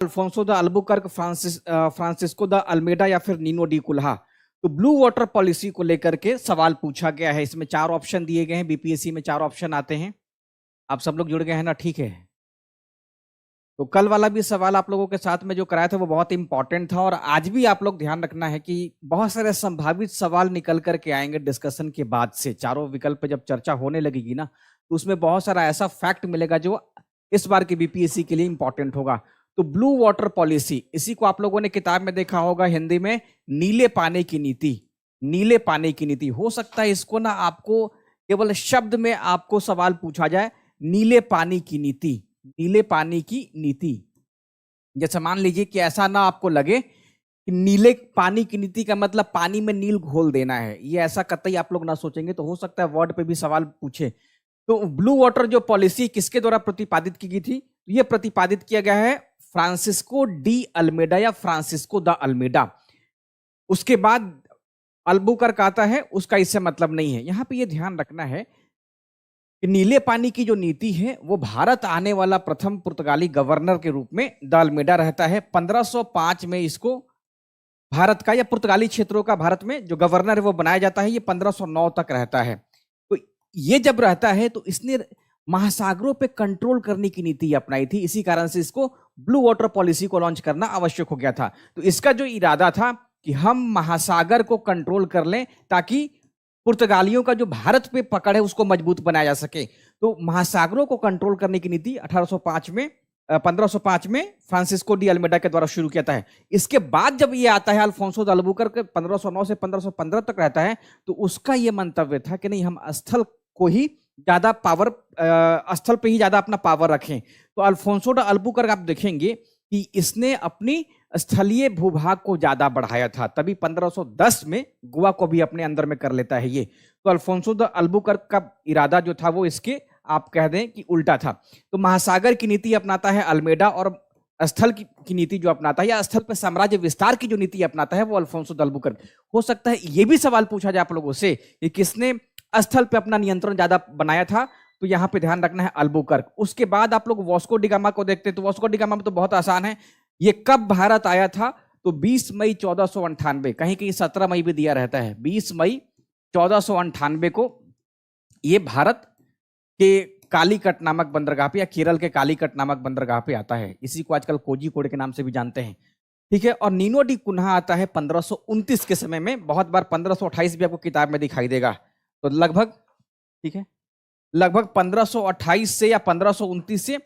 Alfonso de Albuquerque, Francisco de Almeida या फिर Nino D कुल्हा। तो ब्लू वाटर पॉलिसी को लेकर के सवाल पूछा गया है। इसमें 4 ऑप्शन दिए गए हैं, बीपीएससी में 4 ऑप्शन आते हैं। आप सब लोग जुड़ गए हैं ना? ठीक है। तो कल वाला भी सवाल आप लोगों के साथ में जो कराया था वो बहुत इंपॉर्टेंट था, और आज भी आप लोग ध्यान रखना है कि बहुत सारे संभावित सवाल निकल करके आएंगे डिस्कशन के बाद से। चारों विकल्प पे जब चर्चा होने लगेगी ना, तो उसमें बहुत सारा ऐसा फैक्ट मिलेगा जो इस बार के बीपीएससी के लिए इंपॉर्टेंट होगा। तो ब्लू वाटर पॉलिसी, इसी को आप लोगों ने किताब में देखा होगा हिंदी में, नीले पानी की नीति। नीले पानी की नीति हो सकता है इसको ना आपको केवल शब्द में आपको सवाल पूछा जाए, नीले पानी की नीति, नीले पानी की नीति। जैसे मान लीजिए कि ऐसा ना आपको लगे कि नीले पानी की नीति का मतलब पानी में नील घोल देना है, ये ऐसा कतई आप लोग ना सोचेंगे। तो हो सकता है वर्ड पे भी सवाल पूछे। तो ब्लू वाटर जो पॉलिसी किसके द्वारा प्रतिपादित की गई थी? ये प्रतिपादित किया गया है फ्रांसिस्को डी अल्मेडा या फ्रांसिस्को द अल्मेडा। उसके बाद अल्बुकर्क आता है, उसका इससे मतलब नहीं है। यहां पे ये ध्यान रखना है कि नीले पानी की जो नीति है वो भारत आने वाला प्रथम पुर्तगाली गवर्नर के रूप में द अल्मेडा रहता है। 1505 में इसको भारत का या पुर्तगाली क्षेत्रों का भारत में जो गवर्नर है वो बनाया जाता है। ये 1509 तक रहता है। तो ये जब रहता है तो इसने महासागरों पे कंट्रोल करने की नीति अपनाई थी। इसी कारण से इसको ब्लू वाटर पॉलिसी को लॉन्च करना आवश्यक हो गया था। तो इसका जो इरादा था कि हम महासागर को कंट्रोल कर लें ताकि पुर्तगालियों का जो भारत पे पकड़ है उसको मजबूत बनाया जा सके। तो महासागरों को कंट्रोल करने की नीति 1505 में फ्रांसिस्को डी अल्मेडा के द्वारा शुरू किया है। इसके बाद जब ये आता है अल्फोंसो द अल्बुकर्क 1509 से 1515 तक रहता है, तो उसका ये मंतव्य था कि नहीं, हम स्थल को ही ज्यादा पावर, स्थल पे ही ज्यादा अपना पावर रखें। तो अल्फोंसो द अल्बुकर्क आप देखेंगे कि इसने अपनी स्थलीय भूभाग को ज्यादा बढ़ाया था। तभी 1510 में गोवा को भी अपने अंदर में कर लेता है ये। तो अल्फोंसो द अल्बुकर्क का इरादा जो था वो इसके आप कह दें कि उल्टा था। तो महासागर की नीति अपनाता है अल्मेडा, और स्थल की नीति जो अपनाता है या स्थल पर साम्राज्य विस्तार की जो नीति अपनाता है वो अल्फोंसो द अल्बुकर्क। हो सकता है ये भी सवाल पूछा जाए आप लोगों से कि किसने स्थल पे अपना नियंत्रण ज्यादा बनाया था। तो यहां पे ध्यान रखना है अल्बुकर्क। उसके बाद आप लोग वास्को डी गामा को देखते हैं। तो वास्को डी गामा में तो बहुत आसान है, ये कब भारत आया था? तो 20 मई 1498, कहीं कहीं 17 मई भी दिया रहता है। 20 मई 1498 को ये भारत के कालीकट नामक बंदरगाह पे या केरल के कालीकट नामक बंदरगाह पे आता है। इसी को आजकल कोझिकोड के नाम से भी जानते हैं, ठीक है। और नीनो डी कुन्हा आता है 1529 के समय में। बहुत बार 1528 भी आपको किताब में दिखाई देगा। तो लगभग, ठीक है, लगभग 1528 से या 1529 से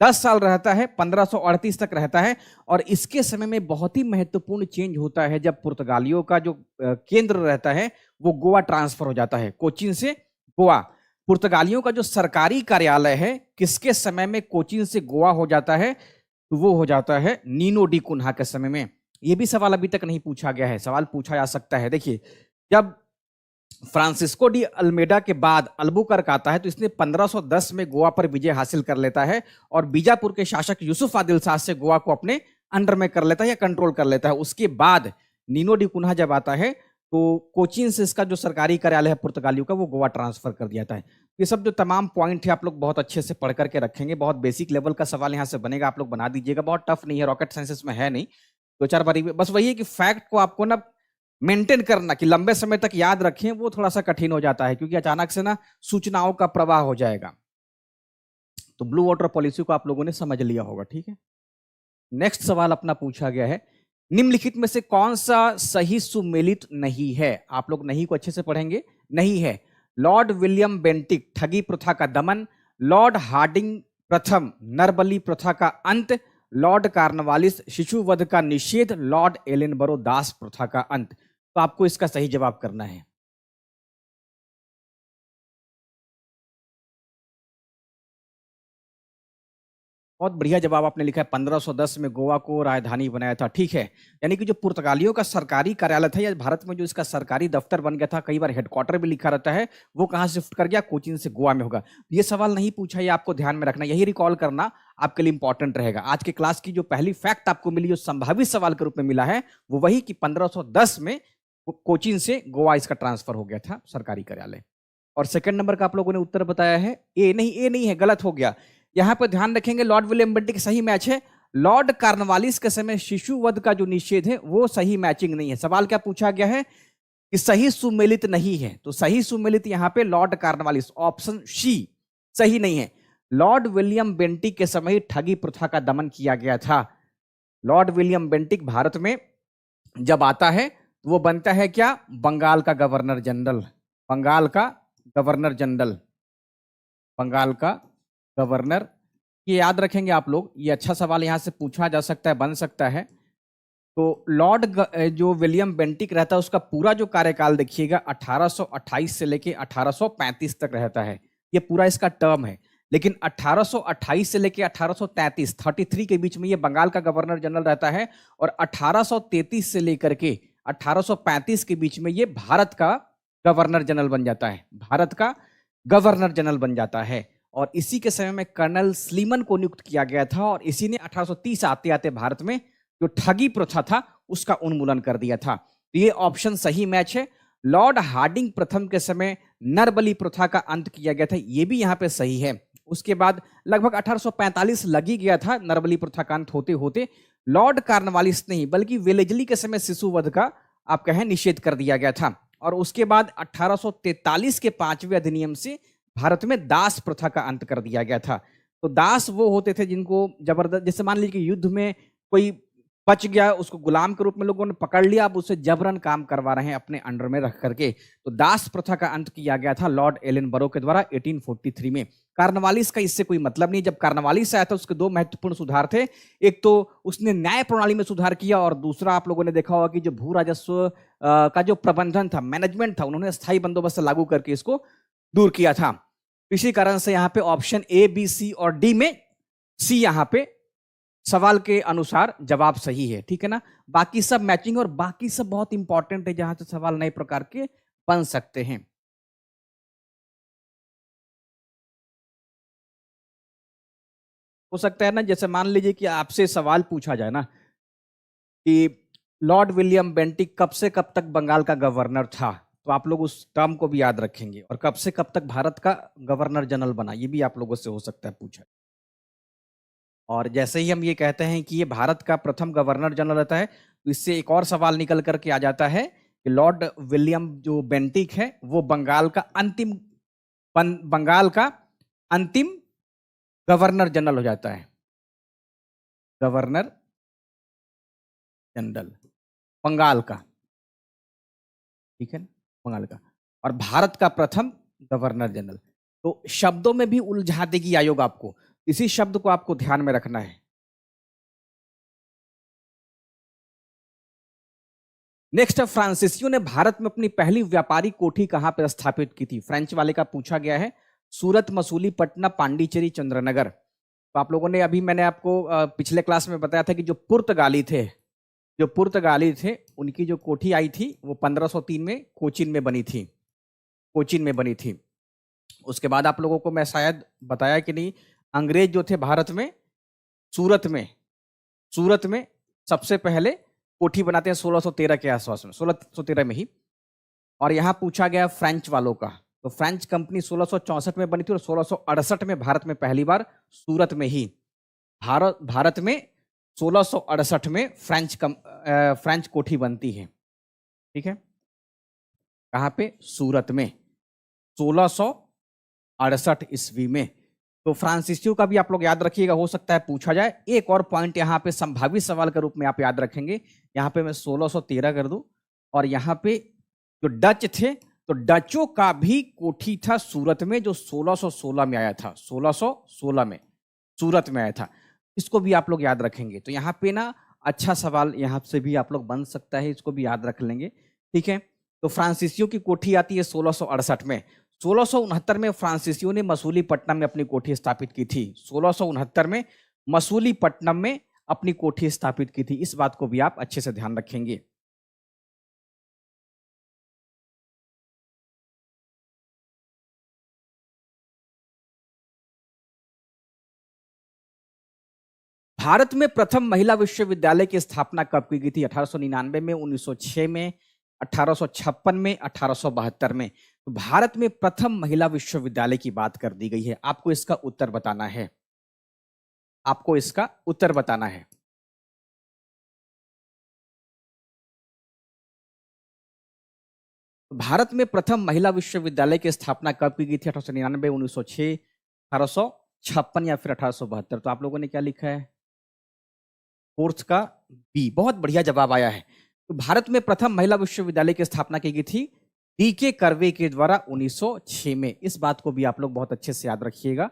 10 साल रहता है, 1538 तक रहता है। और इसके समय में बहुत ही महत्वपूर्ण चेंज होता है जब पुर्तगालियों का जो केंद्र रहता है वो गोवा ट्रांसफर हो जाता है, कोचीन से गोवा। पुर्तगालियों का जो सरकारी कार्यालय है किसके समय में कोचीन से गोवा हो जाता है? तो वो हो जाता है नीनो डी कुन्हा के समय में। ये भी सवाल अभी तक नहीं पूछा गया है, सवाल पूछा जा सकता है। देखिए, जब फ्रांसिस्को डी अल्मेडा के बाद अल्बुकर्क आता है तो इसने 1510 में गोवा पर विजय हासिल कर लेता है और बीजापुर के शासक यूसुफ आदिल शाह से गोवा को अपने अंडर में कर लेता है या कंट्रोल कर लेता है। उसके बाद नीनो डी कुन्हा जब आता है तो कोचीन से इसका जो सरकारी कार्यालय है पुर्तगालियों का वो गोवा ट्रांसफर कर दिया जाता है। ये सब जो तमाम पॉइंट है आप लोग बहुत अच्छे से पढ़ करके रखेंगे। बहुत बेसिक लेवल का सवाल यहाँ से बनेगा, आप लोग बना दीजिएगा। बहुत टफ नहीं है, रॉकेट साइंसेस में है नहीं, 2-4 बारी। बस वही है कि फैक्ट को आपको ना मेंटेन करना कि लंबे समय तक याद रखें, वो थोड़ा सा कठिन हो जाता है क्योंकि अचानक से ना सूचनाओं का प्रवाह हो जाएगा। तो ब्लू वाटर पॉलिसी को आप लोगों ने समझ लिया होगा, ठीक है। नेक्स्ट सवाल अपना पूछा गया है, निम्नलिखित में से कौन सा सही सुमेलित नहीं है? आप लोग नहीं को अच्छे से पढ़ेंगे। नहीं है लॉर्ड विलियम बेंटिक ठगी प्रथा का दमन, लॉर्ड हार्डिंग प्रथम नरबली प्रथा का अंत, लॉर्ड कार्नवालिस शिशुवध का निषेध, लॉर्ड एलेनबरो दास प्रथा का अंत। तो आपको इसका सही जवाब करना है। बहुत बढ़िया जवाब आपने लिखा है। 1510 में गोवा को राजधानी बनाया था, ठीक है। यानी कि जो पुर्तगालियों का सरकारी कार्यालय था या भारत में जो इसका सरकारी दफ्तर बन गया था, कई बार हेडक्वार्टर भी लिखा रहता है, वो कहां शिफ्ट कर गया? कोचीन से गोवा में होगा। ये सवाल नहीं पूछा, ये आपको ध्यान में रखना, यही रिकॉल करना आपके लिए इंपॉर्टेंट रहेगा। आज के क्लास की जो पहली फैक्ट आपको मिली, जो संभावित सवाल के रूप में मिला है, वो वही कि 1510 में कोचीन से गोवा इसका ट्रांसफर हो गया था सरकारी कार्यालय। और सेकंड नंबर का आप लोगों ने उत्तर बताया है ए नहीं है, गलत हो गया। यहां पर ध्यान रखेंगे, लॉर्ड विलियम बेंटिक सही मैच है। लॉर्ड कार्नवालिस के समय शिशु वध का जो निषेध है वो सही मैचिंग नहीं है। सवाल क्या पूछा गया है कि सही सुमेलित नहीं है, तो सही सुमेलित यहां पे लॉर्ड कार्नवालिस, ऑप्शन सी सही नहीं है। लॉर्ड विलियम बेंटिक के समय ही ठगी प्रथा का दमन किया गया था। लॉर्ड विलियम बेंटिक भारत में जब आता है तो वो बनता है क्या, बंगाल का गवर्नर जनरल। बंगाल का गवर्नर जनरल, बंगाल का गवर्नर। ये याद रखेंगे आप लोग, ये अच्छा सवाल यहां से पूछा जा सकता है, बन सकता है। तो लॉर्ड जो विलियम बेंटिक रहता है उसका पूरा जो कार्यकाल देखिएगा 1828 से लेके 1835 तक रहता है, ये पूरा इसका टर्म है। लेकिन 1828 से लेके 1833 33 के बीच में ये बंगाल का गवर्नर जनरल रहता है, और 1833 से लेकर के 1835 के बीच में ये भारत का गवर्नर जनरल बन जाता है, भारत का गवर्नर जनरल बन जाता है। और इसी के समय में कर्नल स्लीमन को नियुक्त किया गया था, और इसी ने 1830 आते आते भारत में जो ठगी प्रथा था उसका उन्मूलन कर दिया था। तो ये ऑप्शन सही मैच है। लॉर्ड हार्डिंग प्रथम के समय नरबली प्रथा का अंत किया गया था, ये भी यहाँ पे सही है। उसके बाद लगभग 1845 लगी गया था नरबली प्रथा का अंत होते होते। लॉर्ड कार्नवालिस नहीं बल्कि वेलेजली के समय शिशु वध का आप कहें निषेध कर दिया गया था। और उसके बाद 1843 के 5वें अधिनियम से भारत में दास प्रथा का अंत कर दिया गया था। तो दास वो होते थे जिनको जबरदस्त, जैसे मान लीजिए कि युद्ध में कोई बच गया, उसको गुलाम के रूप में लोगों ने पकड़ लिया, अब उससे जबरन काम करवा रहे हैं अपने अंडर में रख करके। तो दास प्रथा का अंत किया गया था लॉर्ड एलन बरो के द्वारा 1843 में। कार्नवालिस का इससे कोई मतलब नहीं। जब कार्नवालिस आया था उसके दो महत्वपूर्ण सुधार थे, एक तो उसने न्याय प्रणाली में सुधार किया, और दूसरा आप लोगों ने देखा होगा कि जो भू राजस्व का जो प्रबंधन था, मैनेजमेंट था, उन्होंने स्थायी बंदोबस्त लागू करके इसको दूर किया था। इसी कारण से यहाँ पे ऑप्शन ए, बी, सी और डी में सी यहाँ पे सवाल के अनुसार जवाब सही है, ठीक है ना। बाकी सब मैचिंग, और बाकी सब बहुत इंपॉर्टेंट है जहां से सवाल नए प्रकार के बन सकते हैं। हो सकता है ना, जैसे मान लीजिए कि आपसे सवाल पूछा जाए ना कि लॉर्ड विलियम बेंटिक कब से कब तक बंगाल का गवर्नर था, तो आप लोग उस टर्म को भी याद रखेंगे, और कब से कब तक भारत का गवर्नर जनरल बना, ये भी आप लोगों से हो सकता है पूछा। और जैसे ही हम ये कहते हैं कि ये भारत का प्रथम गवर्नर जनरल रहता है, तो इससे एक और सवाल निकल करके आ जाता है कि लॉर्ड विलियम जो बेंटिक है वो बंगाल का अंतिम गवर्नर जनरल हो जाता है, गवर्नर जनरल बंगाल का, ठीक है, बंगाल का, और भारत का प्रथम गवर्नर जनरल। तो शब्दों में भी उलझा देगी आयोग आपको, इसी शब्द को आपको ध्यान में रखना है। नेक्स्ट, फ्रांसीसियों ने भारत में अपनी पहली व्यापारी कोठी कहां पर स्थापित की थी? फ्रेंच वाले का पूछा गया है। सूरत, मसूलीपट्टनम, पांडिचेरी, चंद्रनगर। तो आप लोगों ने, अभी मैंने आपको पिछले क्लास में बताया था कि जो पुर्तगाली थे उनकी जो कोठी आई थी वो 1503 में कोचीन में बनी थी। उसके बाद आप लोगों को मैं शायद बताया कि नहीं, अंग्रेज जो थे भारत में सूरत में सबसे पहले कोठी बनाते हैं 1613 के आसपास में, 1613 में ही। और यहां पूछा गया फ्रेंच वालों का, तो फ्रेंच कंपनी 1664 में बनी थी, और 1668 में भारत में पहली बार सूरत में ही, भारत में 1668 में फ्रेंच कोठी बनती है, ठीक है। कहां पे? सूरत में 1668 ईस्वी में। तो फ्रांसीसियों का भी आप लोग याद रखिएगा, हो सकता है पूछा जाए। एक और पॉइंट यहाँ पे संभावित सवाल के रूप में आप याद रखेंगे, यहाँ पे मैं 1613 कर दूं, और यहाँ पे जो डच थे, तो डचों का भी कोठी था सूरत में, जो 1616 में आया था, 1616 में सूरत में आया था। इसको भी आप लोग याद रखेंगे। तो यहाँ पे ना अच्छा सवाल यहाँ से भी आप लोग बन सकता है, इसको भी याद रख लेंगे, ठीक है। तो फ्रांसीसियों की कोठी आती है 1668 में। 1669 में फ्रांसीसियों ने मसूलीपट्टनम में अपनी कोठी स्थापित की थी। 1669 में मसूलीपट्टनम में अपनी कोठी स्थापित की थी। इस बात को भी आप अच्छे से ध्यान रखेंगे। भारत में प्रथम महिला विश्वविद्यालय की स्थापना कब की गई थी? 1899 में, 1906 में, 1856 में, 1872 में। तो भारत में प्रथम महिला विश्वविद्यालय की बात कर दी गई है, आपको इसका उत्तर बताना है। आपको इसका उत्तर बताना है। भारत में प्रथम महिला विश्वविद्यालय की स्थापना कब की गई थी? 1899, 1906, 1856 या फिर 1872? तो आप लोगों ने क्या लिखा है? फोर्थ का बी। बहुत बढ़िया जवाब आया है। तो भारत में प्रथम महिला विश्वविद्यालय की स्थापना की गई थी डीके कर्वे के द्वारा 1906 में। इस बात को भी आप लोग बहुत अच्छे से याद रखिएगा।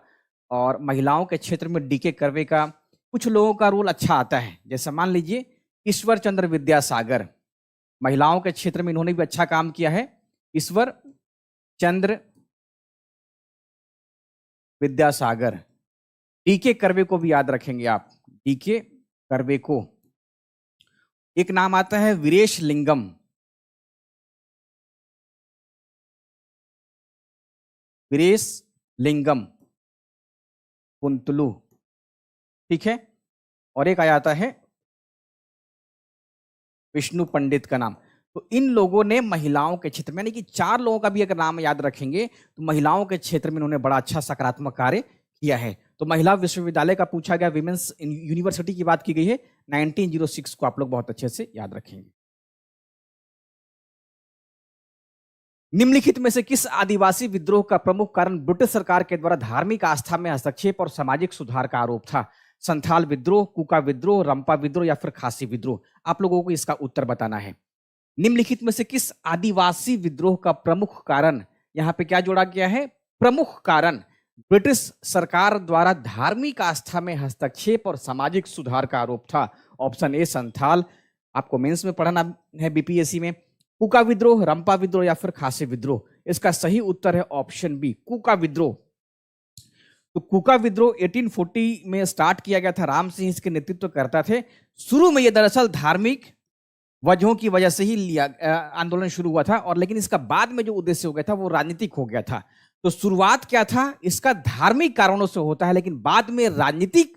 और महिलाओं के क्षेत्र में डीके कर्वे का कुछ लोगों का रोल अच्छा आता है, जैसे मान लीजिए ईश्वर चंद्र विद्यासागर, महिलाओं के क्षेत्र में इन्होंने भी अच्छा काम किया है। ईश्वर चंद्र विद्यासागर। डीके कर्वे को भी याद रखेंगे आप, डीके कर्वे को। एक नाम आता है वीरेश लिंगम। वीरेश लिंगम कुंतलू, ठीक है। और एक आ जाता है विष्णु पंडित का नाम। तो इन लोगों ने महिलाओं के क्षेत्र में, यानी कि 4 लोगों का भी अगर नाम याद रखेंगे तो महिलाओं के क्षेत्र में इन्होंने बड़ा अच्छा सकारात्मक कार्य किया है। तो महिला विश्वविद्यालय का पूछा गया, विमेंस यूनिवर्सिटी की बात की गई है 1906 को, आप लोग बहुत अच्छे से याद रखेंगे। निम्नलिखित में से किस आदिवासी विद्रोह का प्रमुख कारण ब्रिटिश सरकार के द्वारा धार्मिक आस्था में हस्तक्षेप और सामाजिक सुधार का आरोप था? संथाल विद्रोह, कुका विद्रोह, रंपा विद्रोह या फिर खासी विद्रोह? आप लोगों को इसका उत्तर बताना है। निम्नलिखित में से किस आदिवासी विद्रोह का प्रमुख कारण, यहां पे क्या जोड़ा गया है? प्रमुख कारण ब्रिटिश सरकार द्वारा धार्मिक आस्था में हस्तक्षेप और सामाजिक सुधार का आरोप था। ऑप्शन ए संथाल, आपको मेंस में पढ़ना है बीपीएससी में। कुका विद्रोह, रंपा विद्रोह या फिर खासी विद्रोह? इसका सही उत्तर है ऑप्शन बी, कुका विद्रोह। तो कुका विद्रोह 1840 में स्टार्ट किया गया था, राम सिंह इसके नेतृत्व करता थे। शुरू में यह दरअसल धार्मिक वजहों की वजह से ही लिया आंदोलन शुरू हुआ था, और लेकिन इसका बाद में जो उद्देश्य हो गया था वो राजनीतिक हो गया था। तो शुरुआत क्या था इसका? धार्मिक कारणों से होता है, लेकिन बाद में राजनीतिक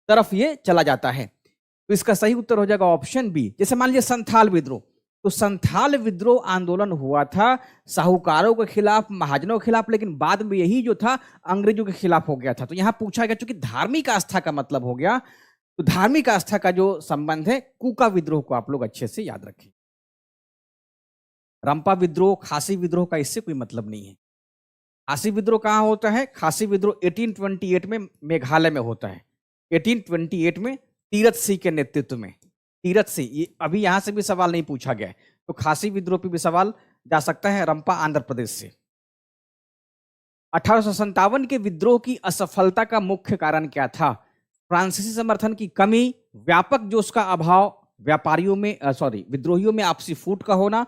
तरफ ये चला जाता है। तो इसका सही उत्तर हो जाएगा ऑप्शन बी। जैसे मान लीजिए संथाल विद्रोह, तो संथाल विद्रोह आंदोलन हुआ था साहूकारों के खिलाफ, महाजनों के खिलाफ, लेकिन बाद में यही जो था अंग्रेजों के खिलाफ हो गया था। तो यहां पूछा गया, चूंकि धार्मिक आस्था का मतलब हो गया, तो धार्मिक आस्था का जो संबंध है कुका विद्रोह को आप लोग अच्छे से याद रखें। रंपा विद्रोह, खासी विद्रोह का इससे कोई मतलब नहीं है। खासी विद्रोह कहां होता है? खासी विद्रोह 1828 में मेघालय में होता है। 1828 में तीरथ सिंह के नेतृत्व में। तीरथ सिंह, ये अभी यहां से भी सवाल नहीं पूछा गया है, तो खासी विद्रोह पे भी सवाल जा सकता है। रंपा आंध्र प्रदेश से। 1857 के विद्रोह की असफलता का मुख्य कारण क्या था? फ्रांसीसी समर्थन की कमी, व्यापक जोश का अभाव, व्यापारियों में विद्रोहियों में आपसी फूट का होना,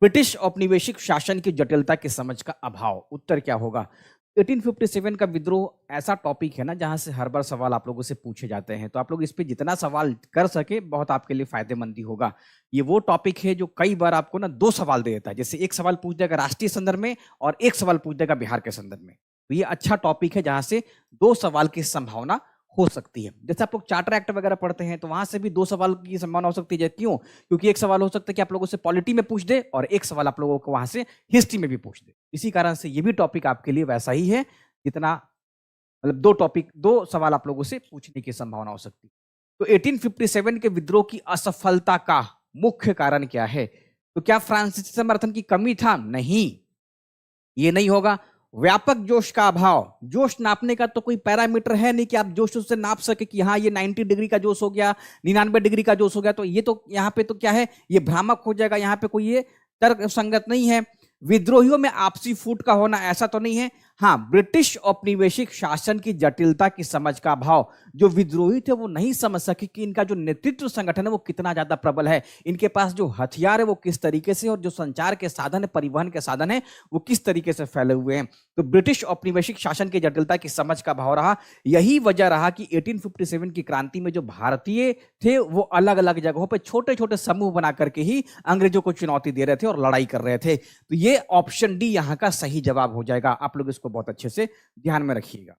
ब्रिटिश औपनिवेशिक शासन की जटिलता की समझ का अभाव? उत्तर क्या होगा? 1857 का विद्रोह ऐसा टॉपिक है ना जहां से हर बार सवाल आप लोगों से पूछे जाते हैं, तो आप लोग इस पे जितना सवाल कर सके बहुत आपके लिए फायदेमंद ही होगा। ये वो टॉपिक है जो कई बार आपको ना 2 सवाल दे देता है, जैसे एक सवाल पूछ देगा राष्ट्रीय संदर्भ में और एक सवाल पूछ देगा बिहार के संदर्भ में। तो ये अच्छा टॉपिक है जहां से 2 सवाल की संभावना हो सकती है। जैसे आप लोग चार्टर एक्ट वगैरह पढ़ते हैं तो वहां से भी 2 सवाल की संभावना हो सकती है। क्यों? क्योंकि एक सवाल हो सकता है कि आप लोगों से पॉलिटी में पूछ दे और एक सवाल आप लोगों को वहां से हिस्ट्री में भी पूछ दे। इसी कारण से ये भी टॉपिक आपके लिए वैसा ही है जितना, मतलब 2 सवाल आप लोगों से पूछने की संभावना हो सकती है। तो 1857 के विद्रोह की असफलता का मुख्य कारण क्या है? तो क्या फ्रांसीसी समर्थन की कमी था? नहीं, ये नहीं होगा। व्यापक जोश का अभाव, जोश नापने का तो कोई पैरामीटर है नहीं कि आप जोश से नाप सके कि हाँ ये 90 डिग्री का जोश हो गया, 99 डिग्री का जोश हो गया, तो ये तो यहाँ पे तो क्या है, ये भ्रामक हो जाएगा, यहाँ पे कोई ये तर्क संगत नहीं है। विद्रोहियों में आपसी फूट का होना, ऐसा तो नहीं है। हाँ, ब्रिटिश औपनिवेशिक शासन की जटिलता की समझ का अभाव, जो विद्रोही थे वो नहीं समझ सके कि इनका जो नेतृत्व संगठन है वो कितना ज्यादा प्रबल है, इनके पास जो हथियार है वो किस तरीके से, और जो संचार के साधन है, परिवहन के साधन है, वो किस तरीके से फैले हुए हैं। तो ब्रिटिश औपनिवेशिक शासन की जटिलता की समझ का अभाव रहा। यही वजह रहा कि 1857 की क्रांति में जो भारतीय थे वो अलग अलग जगहों पर छोटे छोटे समूह बना करके ही अंग्रेजों को चुनौती दे रहे थे और लड़ाई कर रहे थे। तो ये ऑप्शन डी यहां का सही जवाब हो जाएगा। आप लोग इसको बहुत अच्छे से ध्यान में रखिएगा।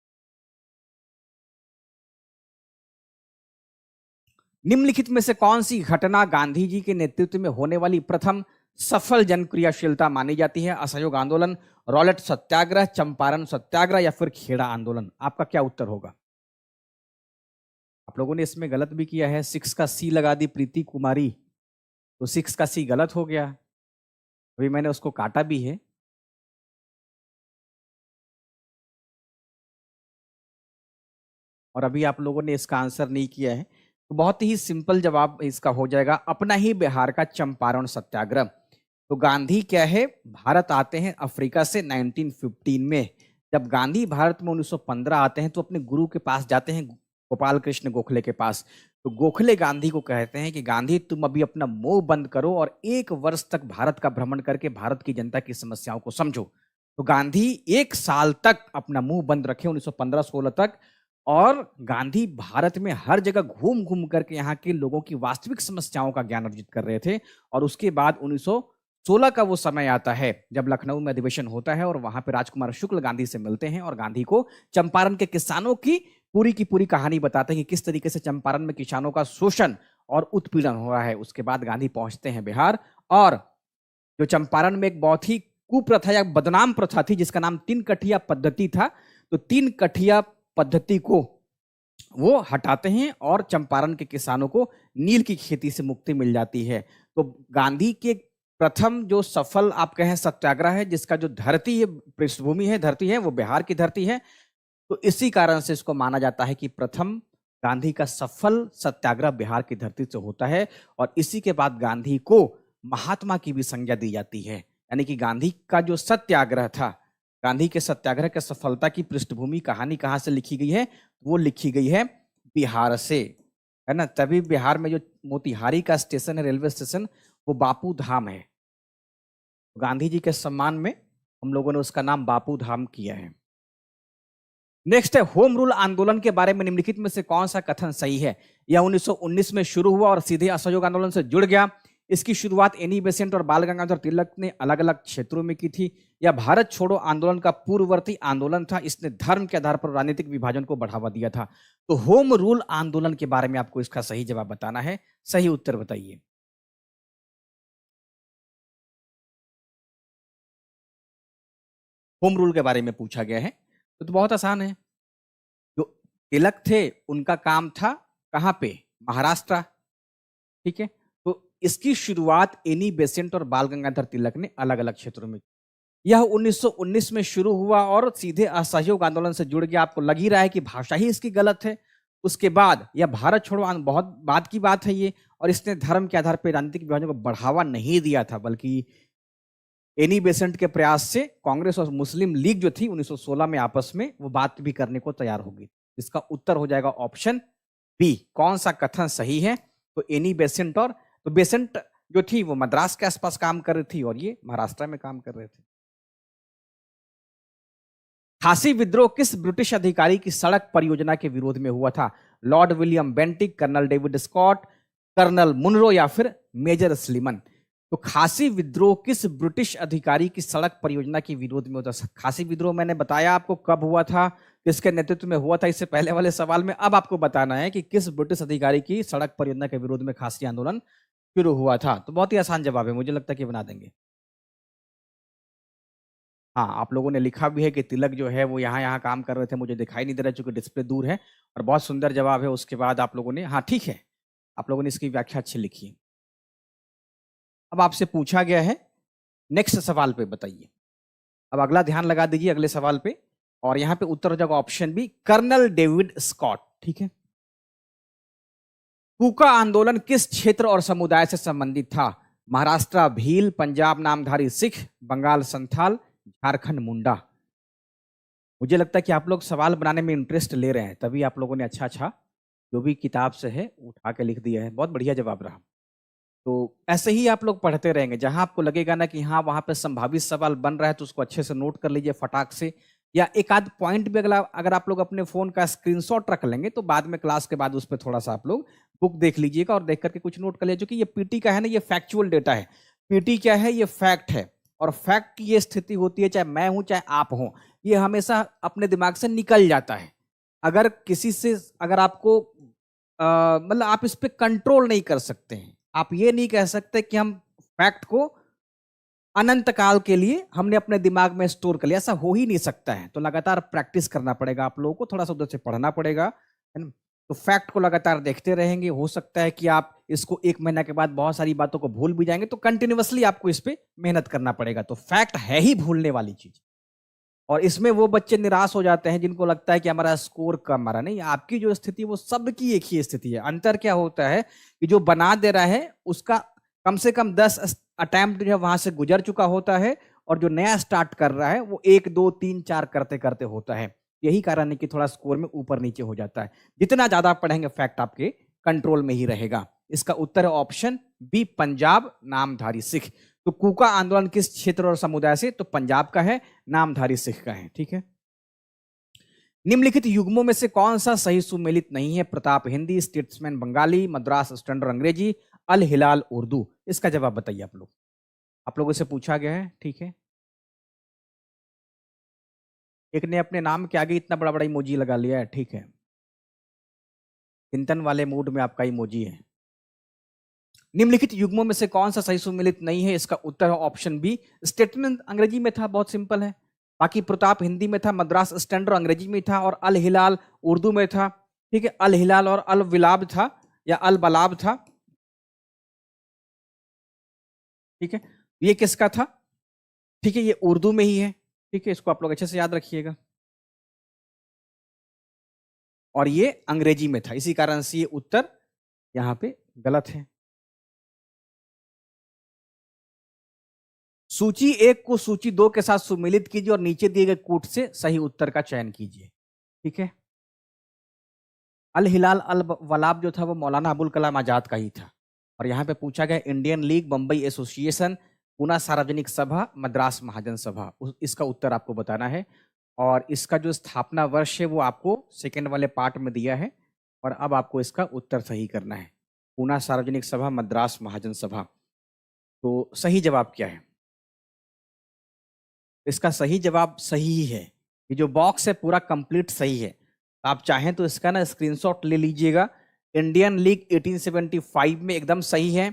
निम्नलिखित में से कौन सी घटना गांधी जी के नेतृत्व में होने वाली प्रथम सफल जन क्रियाशीलता मानी जाती है? असहयोग आंदोलन, रॉलेट सत्याग्रह, चंपारण सत्याग्रह या फिर खेड़ा आंदोलन? आपका क्या उत्तर होगा? आप लोगों ने इसमें गलत भी किया है, 6 का सी लगा दी प्रीति कुमारी, तो 6 का सी गलत हो गया। अभी मैंने उसको काटा भी है। और अभी आप लोगों ने इसका आंसर नहीं किया है, तो बहुत ही सिंपल जवाब इसका हो जाएगा अपना ही बिहार का चंपारण सत्याग्रह। तो गांधी क्या है, भारत आते हैं अफ्रीका से 1915 में। जब गांधी भारत में 1915 आते हैं तो अपने गुरु के पास जाते हैं, गोपाल कृष्ण गोखले के पास। तो गोखले गांधी को कहते हैं कि गांधी तुम अभी अपना मुंह बंद करो और 1 वर्ष तक भारत का भ्रमण करके भारत की जनता की समस्याओं को समझो। तो गांधी 1 साल तक अपना मुंह बंद रखे 1915-16 तक, और गांधी भारत में हर जगह घूम घूम करके यहाँ के लोगों की वास्तविक समस्याओं का ज्ञान अर्जित कर रहे थे। और उसके बाद 1916 का वो समय आता है जब लखनऊ में अधिवेशन होता है और वहां पे राजकुमार शुक्ल गांधी से मिलते हैं और गांधी को चंपारण के किसानों की पूरी कहानी बताते हैं कि किस तरीके से चंपारण में किसानों का शोषण और उत्पीड़न हो रहा है। उसके बाद गांधी पहुंचते हैं बिहार, और जो चंपारण में एक बहुत ही कुप्रथा या बदनाम प्रथा थी जिसका नाम 3 कठिया पद्धति था, तो 3 कठिया पद्धति को वो हटाते हैं और चंपारण के किसानों को नील की खेती से मुक्ति मिल जाती है। तो गांधी के प्रथम जो सफल आप कहें सत्याग्रह है, जिसका जो धरती है, पृष्ठभूमि है, धरती है, वो बिहार की धरती है। तो इसी कारण से इसको माना जाता है कि प्रथम गांधी का सफल सत्याग्रह बिहार की धरती से होता है। और इसी के बाद गांधी को महात्मा की भी संज्ञा दी जाती है, यानी कि गांधी का जो सत्याग्रह था, गांधी के सत्याग्रह की सफलता की पृष्ठभूमि कहानी कहां से लिखी गई है, वो लिखी गई है बिहार से, है ना। तभी बिहार में जो मोतिहारी का स्टेशन है, रेलवे स्टेशन, वो बापू धाम है। गांधी जी के सम्मान में हम लोगों ने उसका नाम बापू धाम किया है। नेक्स्ट है, होम रूल आंदोलन के बारे में निम्नलिखित में से कौन सा कथन सही है। यह 1919 में शुरू हुआ और सीधे असहयोग आंदोलन से जुड़ गया। इसकी शुरुआत एनी बेसेंट और बाल गंगाधर तिलक ने अलग अलग क्षेत्रों में की थी। यह भारत छोड़ो आंदोलन का पूर्ववर्ती आंदोलन था। इसने धर्म के आधार पर राजनीतिक विभाजन को बढ़ावा दिया था। तो होम रूल आंदोलन के बारे में आपको इसका सही जवाब बताना है। सही उत्तर बताइए। होम रूल के बारे में पूछा गया है, तो बहुत आसान है। जो तिलक थे उनका काम था कहां पे, महाराष्ट्र, ठीक है। तो इसकी शुरुआत एनी बेसेंट और बाल गंगाधर तिलक ने अलग अलग क्षेत्रों में। यह 1919 में शुरू हुआ और सीधे असहयोग आंदोलन से जुड़ गया। आपको लग ही रहा है कि भाषा ही इसकी गलत है। उसके बाद यह भारत छोड़ो आंदोलन बहुत बाद की बात है ये, और इसने धर्म के आधार पर राजनीतिक विभाजन को बढ़ावा नहीं दिया था, बल्कि एनी बेसेंट के प्रयास से कांग्रेस और मुस्लिम लीग जो थी 1916 में आपस में वो बात भी करने को तैयार होगी। इसका उत्तर हो जाएगा ऑप्शन बी। कौन सा कथन सही है, तो एनी बेसेंट, और तो बेसेंट जो थी वो मद्रास के आसपास काम कर रही थी और ये महाराष्ट्र में काम कर रहे थे। खासी विद्रोह किस ब्रिटिश अधिकारी की सड़क परियोजना के विरोध में हुआ था। Lord William Bentinck, colonel David Scott, colonel Munro या फिर मेजर स्लीमन। तो खासी विद्रोह किस ब्रिटिश अधिकारी की सड़क परियोजना के विरोध में होता है। खासी विद्रोह मैंने बताया आपको कब हुआ था, किसके नेतृत्व में हुआ था, इससे पहले वाले सवाल में। अब आपको बताना है कि किस ब्रिटिश अधिकारी की सड़क परियोजना के विरोध में खासी आंदोलन शुरू हुआ था। तो बहुत ही आसान जवाब है, मुझे लगता है कि बना देंगे। हाँ, आप लोगों ने लिखा भी है कि तिलक जो है वो यहाँ काम कर रहे थे, मुझे दिखाई नहीं दे रहा चूंकि डिस्प्ले दूर है। और बहुत सुंदर जवाब है। उसके बाद आप लोगों ने, हाँ ठीक है, आप लोगों ने इसकी व्याख्या अच्छी लिखी है। अब आपसे पूछा गया है, नेक्स्ट सवाल पे बताइए। अब अगला ध्यान लगा दीजिए अगले सवाल पे, और यहां पे उत्तर हो जाएगा option B, colonel David Scott, ठीक है। कूका आंदोलन किस क्षेत्र और समुदाय से संबंधित था। महाराष्ट्र भील, पंजाब नामधारी सिख, बंगाल संथाल, झारखंड मुंडा। मुझे लगता है कि आप लोग सवाल बनाने में इंटरेस्ट ले रहे हैं, तभी आप लोगों ने अच्छा जो भी किताब से है उठा के लिख दिया है। बहुत बढ़िया जवाब रहा। तो ऐसे ही आप लोग पढ़ते रहेंगे, जहां आपको लगेगा ना कि हाँ वहां पे संभावित सवाल बन रहा है, तो उसको अच्छे से नोट कर लीजिए फटाक से। या एक आध पॉइंट भी अगर आप लोग अपने फोन का स्क्रीनशॉट रख लेंगे तो बाद में क्लास के बाद उस पर थोड़ा सा आप लोग बुक देख लीजिएगा और देख करके कुछ नोट कर लीजिए। क्योंकि ये पीटी का है ना, ये फैक्चुअल डेटा है। पीटी क्या है, ये फैक्ट है। और फैक्ट की ये स्थिति होती है, चाहे मैं हूं चाहे आप हो, ये हमेशा अपने दिमाग से निकल जाता है। अगर किसी से, अगर आपको मतलब आप इस पर कंट्रोल नहीं कर सकते हैं, आप ये नहीं कह सकते कि हम फैक्ट को अनंत काल के लिए हमने अपने दिमाग में स्टोर कर लिया, ऐसा हो ही नहीं सकता है। तो लगातार प्रैक्टिस करना पड़ेगा आप लोगों को, थोड़ा सा उधर से पढ़ना पड़ेगा, है ना। तो फैक्ट को लगातार देखते रहेंगे, हो सकता है कि आप इसको 1 महीना के बाद बहुत सारी बातों को भूल भी जाएंगे, तो कंटिन्यूअसली आपको इस पे मेहनत करना पड़ेगा। तो फैक्ट है ही भूलने वाली चीज, और इसमें वो बच्चे निराश हो जाते हैं जिनको लगता है कि हमारा स्कोर कम आ रहा। नहीं, आपकी जो स्थिति वो सबकी एक ही स्थिति है। अंतर क्या होता है कि जो बना दे रहा है उसका कम से कम 10 अटेम्प्ट जो वहां से गुजर चुका होता है, और जो नया स्टार्ट कर रहा है वो 1 2 3 4 करते करते होता है। यही कारण है कि थोड़ा स्कोर में ऊपर नीचे हो जाता है। जितना ज्यादा आप पढ़ेंगे फैक्ट आपके कंट्रोल में ही रहेगा। इसका उत्तर है ऑप्शन बी, पंजाब नामधारी सिख। तो कूका आंदोलन किस क्षेत्र और समुदाय से? तो पंजाब का है, नामधारी सिख का है। ठीक है। निम्नलिखित युग्मों में से कौन सा सही सुमेलित नहीं है? प्रताप हिंदी, स्टेट्समैन बंगाली, मद्रास स्टैंडर्ड अंग्रेजी, अल हिलाल उर्दू। इसका जवाब बताइए आप लोग। आप लोगों से पूछा गया है। ठीक है। एक ने अपने नाम के आगे इतना बड़ा बड़ा इमोजी लगा लिया है। ठीक है, चिंतन वाले मूड में आपका इमोजी है। निम्नलिखित युग्मों में से कौन सा सही सुमेलित नहीं है? इसका उत्तर है ऑप्शन बी, स्टेटमेंट अंग्रेजी में था, बहुत सिंपल है। बाकी प्रताप हिंदी में था, मद्रास स्टैंडर्ड अंग्रेजी में था, और अल हिलाल उर्दू में था। ठीक है, अल हिलाल और अल विलाब था या अल बलाब था। ठीक है, ये किसका था? ठीक है, ये उर्दू में ही है। ठीक है, इसको आप लोग अच्छे से याद रखिएगा। और ये अंग्रेजी में था, इसी कारण से ये उत्तर यहां पे गलत है। सूची 1 को सूची 2 के साथ सुमेलित कीजिए और नीचे दिए गए कूट से सही उत्तर का चयन कीजिए। ठीक है। अल हिलाल अल वलाब जो था वो मौलाना अबुल कलाम आजाद का ही था। और यहाँ पे पूछा गया Indian league, Bambai association, Poona Sarvajanik Sabha, Madras महाजन सभा। इसका उत्तर आपको बताना है। और इसका जो स्थापना वर्ष है वो आपको सेकेंड वाले पार्ट में दिया है, और अब आपको इसका उत्तर सही करना है। पूना सार्वजनिक सभा, मद्रास महाजन सभा। तो सही जवाब क्या है? इसका सही जवाब सही ही है। ये जो बॉक्स है पूरा कंप्लीट सही है। आप चाहें तो इसका ना स्क्रीनशॉट ले लीजिएगा। इंडियन लीग 1875 में एकदम सही है।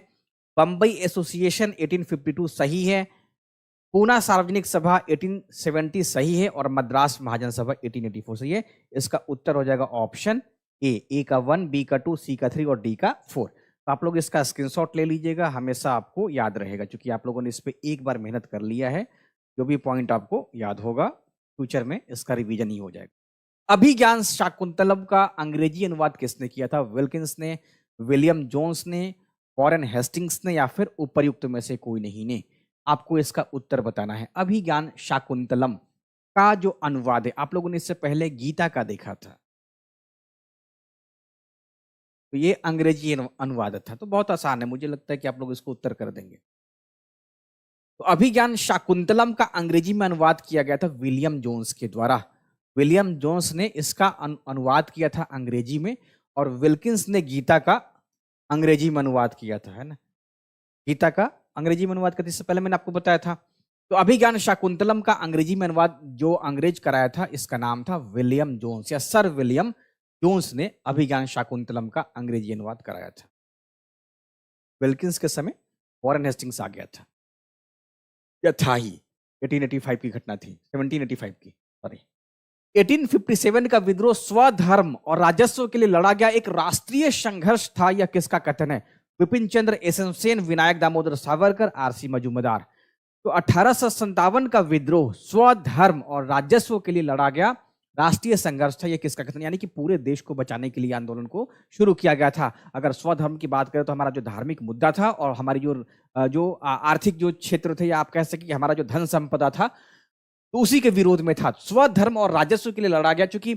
बंबई एसोसिएशन 1852 सही है। पूना सार्वजनिक सभा 1870 सही है, और मद्रास महाजन सभा 1884 सही है। इसका उत्तर हो जाएगा ऑप्शन ए का 1, बी का 2, सी का 3 और डी का 4। तो आप लोग इसका स्क्रीनशॉट ले लीजिएगा, हमेशा आपको याद रहेगा, क्योंकि आप लोगों ने इस पे एक बार मेहनत कर लिया है। जो भी पॉइंट आपको याद होगा फ्यूचर में इसका रिवीजन ही हो जाएगा। अभिज्ञान शाकुंतलम का अंग्रेजी अनुवाद किसने किया था? विल्किंस ने, विलियम जोन्स ने, वॉरेन हेस्टिंग्स ने, या फिर उपर्युक्त में से कोई नहीं ने? आपको इसका उत्तर बताना है। अभिज्ञान शाकुंतलम का जो अनुवाद है, आप लोगों ने इससे पहले गीता का देखा था, तो ये अंग्रेजी अनुवाद था। तो बहुत आसान है, मुझे लगता है कि आप लोग इसको उत्तर कर देंगे। तो अभिज्ञान शाकुंतलम का अंग्रेजी में अनुवाद किया गया था विलियम जोन्स के द्वारा। विलियम जोन्स ने इसका अनुवाद किया था अंग्रेजी में, और विल्किंस ने गीता का अंग्रेजी में अनुवाद किया था, है ना। गीता का अंग्रेजी में अनुवाद करते इससे पहले मैंने आपको बताया था। तो अभिज्ञान शाकुंतलम का अंग्रेजी में अनुवाद जो अंग्रेज कराया था, इसका नाम था विलियम जोन्स, या सर विलियम जोन्स ने अभिज्ञान शाकुंतलम का अंग्रेजी अनुवाद कराया था। विल्किंस के समय वॉरेन हेस्टिंग्स आ गया था, या था ही। 1885 की घटना थी, 1785 की, सॉरी। 1857 का विद्रोह स्वधर्म और राजस्व के लिए लड़ा गया एक राष्ट्रीय संघर्ष था, यह किसका कथन है? विपिन चंद्र, एसएन सेन, विनायक दामोदर सावरकर, आरसी मजूमदार। तो 1857 का विद्रोह स्वधर्म और राजस्व के लिए लड़ा गया राष्ट्रीय संघर्ष था, यह किसका कथन? यानी कि पूरे देश को बचाने के लिए आंदोलन को शुरू किया गया था। अगर स्वधर्म की बात करें तो हमारा जो धार्मिक मुद्दा था, और हमारी जो आर्थिक जो क्षेत्र थे, या आप कह सकें कि हमारा जो धन संपदा था, तो उसी के विरोध में था। स्वधर्म और राजस्व के लिए लड़ा गया, क्योंकि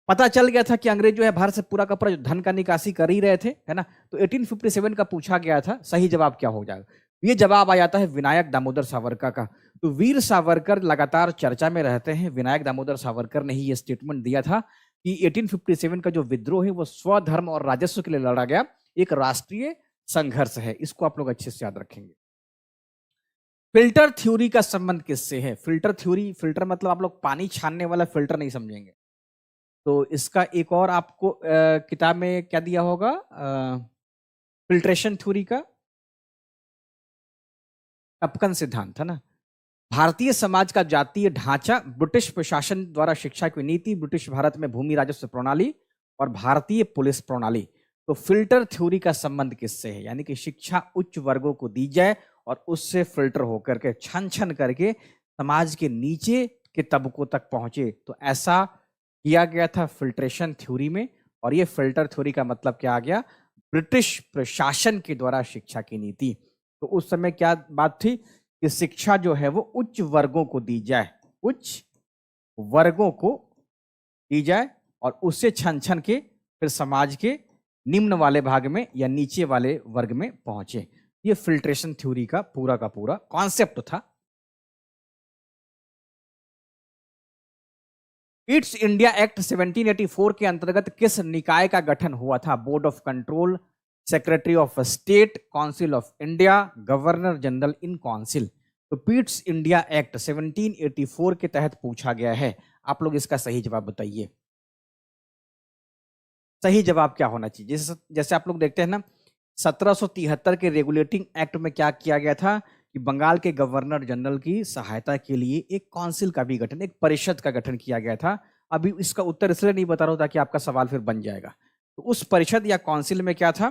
पता चल गया था कि अंग्रेज जो है भारत से पूरा का पूरा धन का निकासी कर ही रहे थे, है ना। तो 1857 का पूछा गया था, सही जवाब क्या हो जाएगा? ये जवाब आ जाता है विनायक दामोदर सावरकर का। तो वीर सावरकर लगातार चर्चा में रहते हैं। विनायक दामोदर सावरकर ने ही ये स्टेटमेंट दिया था कि 1857 का जो विद्रोह है वो स्वधर्म और राजस्व के लिए लड़ा गया एक राष्ट्रीय संघर्ष है। इसको आप लोग अच्छे से याद रखेंगे। फिल्टर थ्योरी का संबंध किससे है? फिल्टर थ्योरी, फिल्टर मतलब आप लोग पानी छानने वाला फिल्टर नहीं समझेंगे। तो इसका एक और आपको किताब में क्या दिया होगा, फिल्ट्रेशन थ्योरी का टपकन सिद्धांत, है ना। भारतीय समाज का जातीय ढांचा, ब्रिटिश प्रशासन द्वारा शिक्षा की नीति, ब्रिटिश भारत में भूमि राजस्व प्रणाली, और भारतीय पुलिस प्रणाली। तो फिल्टर थ्योरी का संबंध किससे है? यानी कि शिक्षा उच्च वर्गों को दी जाए और उससे फिल्टर होकर के छन छन करके समाज के नीचे के तबकों तक पहुंचे। तो ऐसा किया गया था फिल्ट्रेशन थ्योरी में। और ये फिल्टर थ्योरी का मतलब क्या आ गया? ब्रिटिश प्रशासन के द्वारा शिक्षा की नीति। तो उस समय क्या बात थी कि शिक्षा जो है वो उच्च वर्गों को दी जाए, उच्च वर्गों को दी जाए और उससे छन छन के फिर समाज के निम्न वाले भाग में या नीचे वाले वर्ग में पहुंचे। ये फिल्ट्रेशन थ्योरी का पूरा कॉन्सेप्ट था। ईस्ट इंडिया एक्ट 1784 के अंतर्गत किस निकाय का गठन हुआ था? Board of control, secretary of state, council of India, governor general in council. तो पीट्स इंडिया एक्ट 1784 के तहत पूछा गया है। आप लोग इसका सही जवाब बताइए। सही जवाब क्या होना चाहिए? जैसे जैसे आप लोग देखते हैं ना, 1773 के रेगुलेटिंग एक्ट में क्या किया गया था कि बंगाल के गवर्नर जनरल की सहायता के लिए एक काउंसिल का भी गठन, एक परिषद का गठन किया गया था। अभी इसका उत्तर इसलिए नहीं बता रहा हूं ताकि आपका सवाल फिर बन जाएगा। तो उस परिषद या काउंसिल में क्या था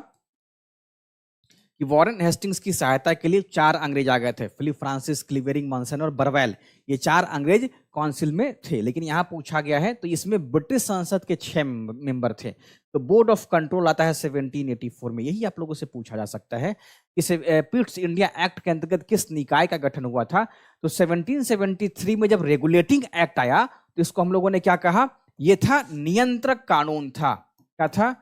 कि वॉरेन हेस्टिंग्स की सहायता के लिए 4 अंग्रेज आ गए थे, फिलिप फ्रांसिस, क्लीवेरिंग, मॉन्सन और बरवेल। ये 4 अंग्रेज काउंसिल में थे। लेकिन यहां पूछा गया है तो इसमें ब्रिटिश संसद के 6 मेंबर थे। तो बोर्ड ऑफ कंट्रोल आता है 1784 में। यही आप लोगों से पूछा जा सकता है कि पीट्स इंडिया एक्ट के अंतर्गत किस निकाय का गठन हुआ था? तो 1773 में जब रेगुलेटिंग एक्ट आया तो इसको हम लोगों ने क्या कहा? यह था नियंत्रक कानून था। क्या था?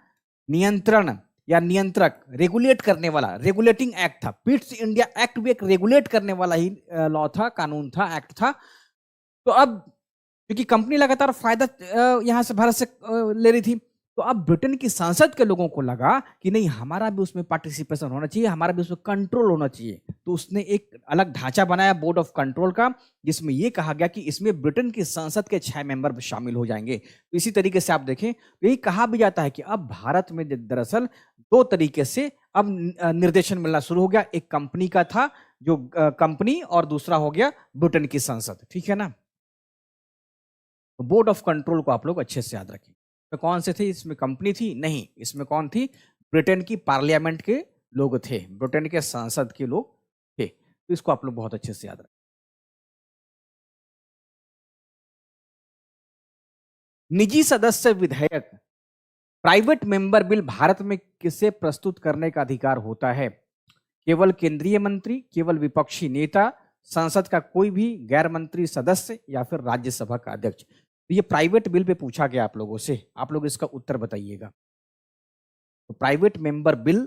नियंत्रण या नियंत्रक, रेगुलेट करने वाला, रेगुलेटिंग एक्ट था। पीट्स इंडिया एक्ट भी एक रेगुलेट करने वाला ही लॉ था, कानून था, एक्ट था। तो अब क्योंकि कंपनी लगातार फायदा यहां से भारत से ले रही थी, तो अब ब्रिटेन की संसद के लोगों को लगा कि नहीं, हमारा भी उसमें पार्टिसिपेशन होना चाहिए, हमारा भी उसमें कंट्रोल होना चाहिए। तो उसने एक अलग ढांचा बनाया बोर्ड ऑफ कंट्रोल का, जिसमें यह कहा गया कि इसमें ब्रिटेन की संसद के 6 मेंबर शामिल हो जाएंगे। तो इसी तरीके से आप देखें तो यही कहा भी जाता है कि अब भारत में दरअसल 2 तरीके से अब निर्देशन मिलना शुरू हो गया। एक कंपनी का था, जो कंपनी, और दूसरा हो गया ब्रिटेन की संसद। ठीक है ना? तो बोर्ड ऑफ कंट्रोल को आप लोग अच्छे से याद रखें। तो कौन से थे इसमें? कंपनी थी? नहीं, इसमें कौन थी? ब्रिटेन की पार्लियामेंट के लोग थे, ब्रिटेन के संसद के लोग थे। तो इसको आप लोग बहुत अच्छे से याद रखें। निजी सदस्य विधेयक, प्राइवेट मेंबर बिल भारत में किसे प्रस्तुत करने का अधिकार होता है? केवल केंद्रीय मंत्री, केवल विपक्षी नेता, संसद का कोई भी गैर मंत्री सदस्य, या फिर राज्यसभा का अध्यक्ष। तो ये प्राइवेट बिल पे पूछा गया आप लोगों से, आप लोग इसका उत्तर बताइएगा। तो प्राइवेट मेंबर बिल,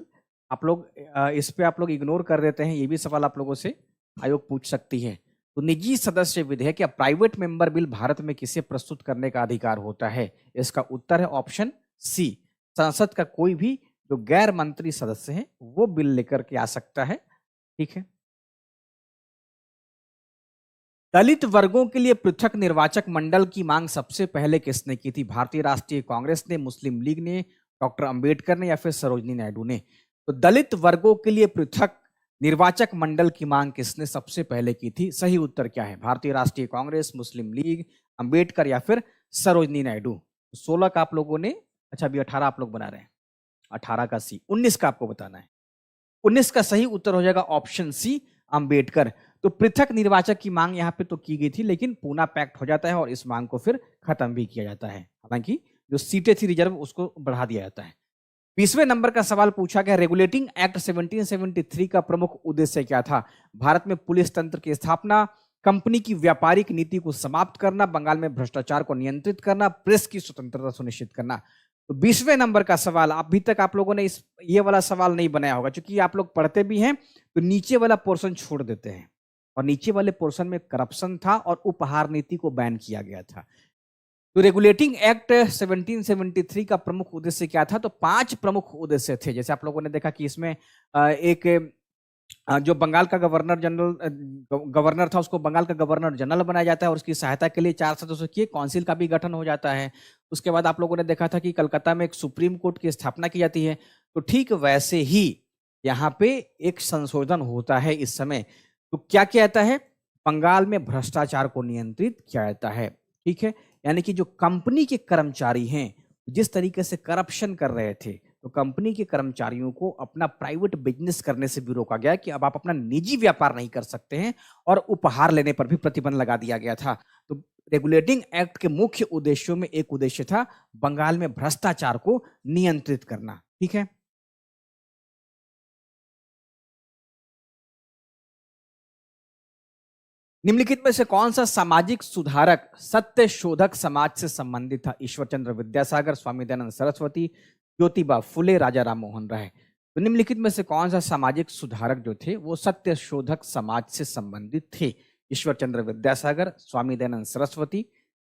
आप लोग इस पे आप लोग इग्नोर कर देते हैं, ये भी सवाल आप लोगों से आयोग पूछ सकती है। तो निजी सदस्य विधेयक या प्राइवेट मेंबर बिल भारत में किसे प्रस्तुत करने का अधिकार होता है? इसका उत्तर है ऑप्शन सी, संसद का कोई भी जो गैर मंत्री सदस्य है वो बिल लेकर के आ सकता है। ठीक है। दलित वर्गों के लिए पृथक निर्वाचक मंडल की मांग सबसे पहले किसने की थी? भारतीय राष्ट्रीय कांग्रेस ने, मुस्लिम लीग ने, डॉक्टर अंबेडकर ने, या फिर सरोजनी नायडू ने? तो दलित वर्गों के लिए पृथक निर्वाचक मंडल की मांग किसने सबसे पहले की थी? सही उत्तर क्या है? भारतीय राष्ट्रीय कांग्रेस, मुस्लिम लीग, अंबेडकर, या फिर सरोजनी नायडू? 16 का आप लोगों ने, अच्छा अभी 18 आप लोग बना रहे हैं, 18 का सी। 19 का आपको बताना है। 19 का सही उत्तर हो जाएगा ऑप्शन सी, अंबेडकर। तो पृथक निर्वाचक की मांग यहां पे तो की गई थी, लेकिन पूना पैक्ट हो जाता है और इस मांग को फिर खत्म भी किया जाता है। हालांकि जो सीटें थी रिजर्व, उसको बढ़ा दिया जाता है। 20वें नंबर का सवाल पूछा गया, रेगुलेटिंग एक्ट 1773 का प्रमुख उद्देश्य क्या था? भारत में पुलिस तंत्र की स्थापना, कंपनी की व्यापारिक नीति को समाप्त करना, बंगाल में भ्रष्टाचार को नियंत्रित करना, प्रेस की स्वतंत्रता सुनिश्चित करना। तो 20वें नंबर का सवाल, अभी तक आप लोगों ने ये वाला सवाल नहीं बनाया होगा, क्योंकि आप लोग पढ़ते भी हैं तो नीचे वाला पोर्शन छोड़ देते हैं, और नीचे वाले पोर्शन में करप्शन था और उपहार नीति को बैन किया गया था। तो रेगुलेटिंग एक्ट 1773 का प्रमुख उद्देश्य क्या था? तो 5 प्रमुख उद्देश्य थे। जैसे आप लोगों ने देखा कि इसमें एक जो बंगाल का गवर्नर था, उसको बंगाल का गवर्नर जनरल बनाया जाता है और उसकी सहायता के लिए 4 सदस्यों की काउंसिल का भी गठन हो जाता है। उसके बाद आप लोगों ने देखा था कि कलकत्ता में एक सुप्रीम कोर्ट की स्थापना की जाती है। तो ठीक वैसे ही यहाँ पे एक संशोधन होता है इस समय। तो क्या किया जाता है? बंगाल में भ्रष्टाचार को नियंत्रित किया जाता है। ठीक है, यानी कि जो कंपनी के कर्मचारी हैं जिस तरीके से करप्शन कर रहे थे, तो कंपनी के कर्मचारियों को अपना प्राइवेट बिजनेस करने से भी रोका गया कि अब आप अपना निजी व्यापार नहीं कर सकते हैं, और उपहार लेने पर भी प्रतिबंध लगा दिया गया था। तो रेगुलेटिंग एक्ट के मुख्य उद्देश्यों में एक उद्देश्य था बंगाल में भ्रष्टाचार को नियंत्रित करना। ठीक है। निम्नलिखित में से कौन सा सामाजिक सुधारक सत्य शोधक समाज से संबंधित था? ईश्वर चंद्र विद्यासागर, स्वामी दयानंद सरस्वती, ज्योतिबा फुले, राजा राम मोहन राय। तो निम्नलिखित में से कौन सा सामाजिक सुधारक जो थे वो सत्य शोधक समाज से संबंधित थे? ईश्वर चंद्र विद्यासागर, स्वामी दयानंद सरस्वती।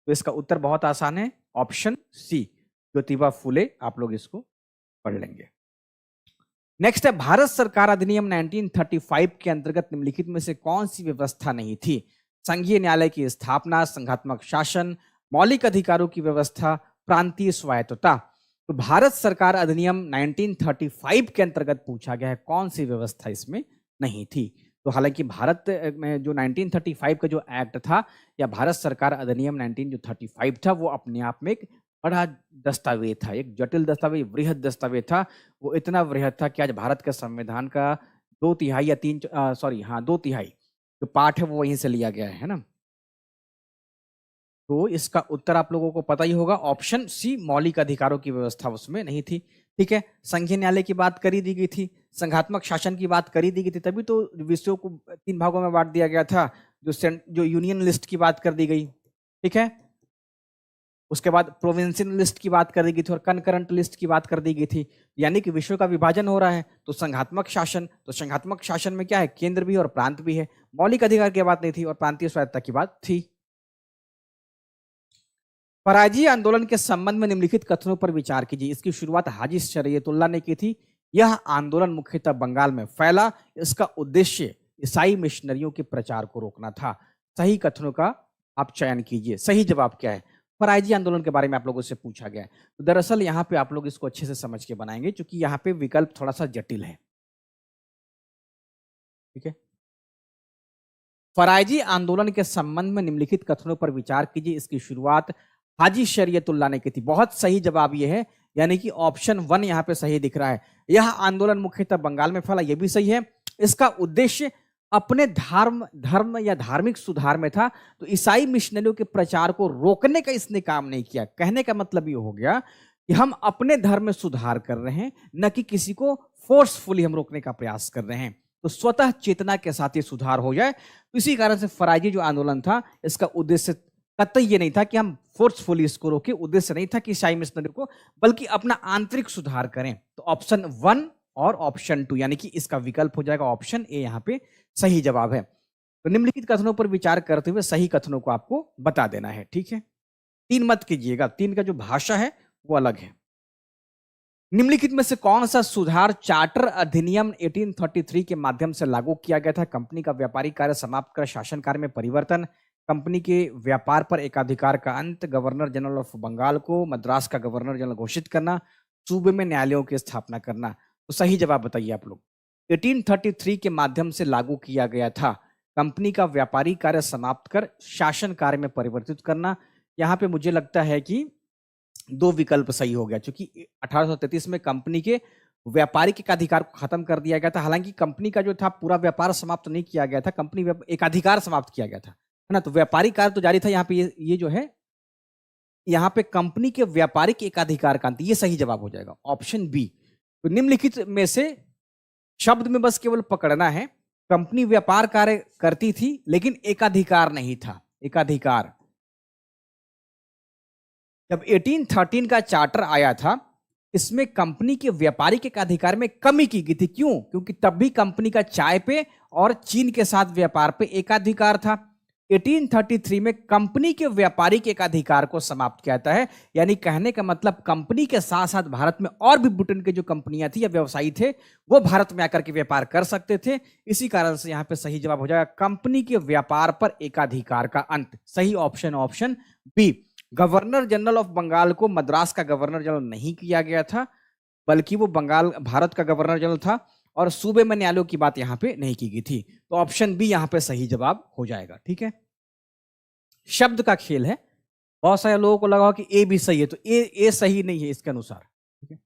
तो इसका उत्तर बहुत आसान है, ऑप्शन सी ज्योतिबा फुले। आप लोग इसको पढ़ लेंगे। नेक्स्ट है, भारत सरकार अधिनियम 1935 के अंतर्गत निम्नलिखित में से कौन सी व्यवस्था नहीं थी? संघीय न्यायालय की स्थापना, संघात्मक शासन, मौलिक अधिकारों की व्यवस्था, प्रांतीय स्वायत्तता। तो भारत सरकार अधिनियम 1935 के अंतर्गत पूछा गया है कौन सी व्यवस्था इसमें नहीं थी। तो हालांकि भारत में जो 1935 का जो एक्ट था या भारत सरकार अधिनियम 1935 था वो अपने आप में एक बड़ा दस्तावेज था, एक जटिल दस्तावेज, वृहद दस्तावेज था। वो इतना वृहद था कि आज भारत के संविधान का 2/3 या 2/3 जो पार्ट है वो वहीं से लिया गया है ना। तो इसका उत्तर आप लोगों को पता ही होगा, ऑप्शन सी मौलिक अधिकारों की व्यवस्था उसमें नहीं थी। ठीक है। संघीय न्यायालय की बात करी दी गई थी, संघात्मक शासन की बात करी दी गई थी, तभी तो विषयों को 3 भागों में बांट दिया गया था। जो यूनियन लिस्ट की बात कर दी गई, ठीक है, उसके बाद प्रोविंशियल लिस्ट की बात कर दी गई थी और कनकरेंट लिस्ट की बात कर दी गई थी। यानी कि विषयों का विभाजन हो रहा है। तो संघात्मक शासन, तो संघात्मक शासन में क्या है, केंद्र भी और प्रांत भी है। मौलिक अधिकार की बात नहीं थी और प्रांतीय स्वायत्तता की बात थी। पराजी आंदोलन के संबंध में निम्नलिखित कथनों पर विचार कीजिए। इसकी शुरुआत हाजी शरीयतुल्लाह ने की थी। यह आंदोलन मुख्यतः बंगाल में फैला। इसका उद्देश्य ईसाई मिशनरियों के प्रचार को रोकना था। सही कथनों का आप चयन कीजिए। सही जवाब क्या है? पराजी आंदोलन के बारे में आप लोगों से पूछा गया है। तो दरअसल यहाँ पे आप लोग इसको अच्छे से समझ के बनाएंगे, क्योंकि यहाँ पे विकल्प थोड़ा सा जटिल है। ठीक है। फराइजी आंदोलन के संबंध में निम्नलिखित कथनों पर विचार कीजिए। इसकी शुरुआत हाजी शरीयतुल्लाह ने की थी। बहुत सही जवाब यह है, यानी कि ऑप्शन 1 यहाँ पे सही दिख रहा है। यह आंदोलन मुख्यतः बंगाल में फैला, यह भी सही है। इसका उद्देश्य अपने धर्म या धार्मिक सुधार में था। तो ईसाई मिशनरियों के प्रचार को रोकने का इसने काम नहीं किया। कहने का मतलब ये हो गया कि हम अपने धर्म में सुधार कर रहे हैं, न कि किसी को फोर्सफुली हम रोकने का प्रयास कर रहे हैं। तो स्वतः चेतना के साथ ये सुधार हो जाए। तो इसी कारण से फराइजी जो आंदोलन था, इसका उद्देश्य कतई ये नहीं था कि हम फोर्सफुली इसको रोके। उद्देश्य नहीं था कि ईसाई मिशनरी को, बल्कि अपना आंतरिक सुधार करें। तो ऑप्शन 1 और ऑप्शन 2 यानी कि इसका विकल्प हो जाएगा ऑप्शन ए, यहाँ पे सही जवाब है। तो निम्नलिखित कथनों पर विचार करते हुए सही कथनों को आपको बता देना है। ठीक है। 3 मत कीजिएगा, 3 का जो भाषा है वो अलग है। निम्नलिखित में से कौन सा सुधार चार्टर अधिनियम 1833 के माध्यम से लागू किया गया था? कंपनी का व्यापारिक कार्य समाप्त कर शासन कार्य में परिवर्तन, कंपनी के व्यापार पर एकाधिकार का अंत, गवर्नर जनरल ऑफ बंगाल को मद्रास का गवर्नर जनरल घोषित करना, सूबे में न्यायालयों की स्थापना करना। तो सही जवाब बताइए आप लोग। 1833 के माध्यम से लागू किया गया था कंपनी का व्यापारिक कार्य समाप्त कर शासन कार्य में परिवर्तित करना। यहाँ पे मुझे लगता है कि 2 विकल्प सही हो गया, क्योंकि 1833 में कंपनी के व्यापारिक एकाधिकार को खत्म कर दिया गया था। हालांकि कंपनी का जो था पूरा व्यापार समाप्त नहीं किया गया था, कंपनी एकाधिकार समाप्त किया गया था, है ना। तो व्यापारिक कार्य तो जारी था। यहाँ पे ये जो है, यहाँ पे कंपनी के व्यापारिक एकाधिकार का अंत, ये सही जवाब हो जाएगा ऑप्शन बी। तो निम्नलिखित में से शब्द में बस केवल पकड़ना है, कंपनी व्यापार कार्य करती थी लेकिन एकाधिकार नहीं था। एकाधिकार जब 1813 का चार्टर आया था, इसमें कंपनी के व्यापारिक एकाधिकार में कमी की गई थी। क्यों? क्योंकि तब भी कंपनी का चाय पे और चीन के साथ व्यापार पे एकाधिकार था। 1833 में कंपनी के व्यापारिक एकाधिकार को समाप्त किया जाता है। यानी कहने का मतलब कंपनी के साथ साथ भारत में और भी ब्रिटेन के जो कंपनियां थी या व्यवसायी थे, वो भारत में आकर के व्यापार कर सकते थे। इसी कारण से यहां पे सही जवाब हो जाएगा कंपनी के व्यापार पर एकाधिकार का अंत। सही option B. Governor general of Bengal को मद्रास का गवर्नर जनरल नहीं किया गया था, बल्कि वो बंगाल भारत का गवर्नर जनरल था, और सूबे में न्यायालयों की बात यहां पे नहीं की गई थी। तो ऑप्शन बी यहां पे सही जवाब हो जाएगा। ठीक है। शब्द का खेल है। बहुत सारे लोगों को लगा कि ए भी सही है, तो ए सही नहीं है इसके अनुसार। ठीक है,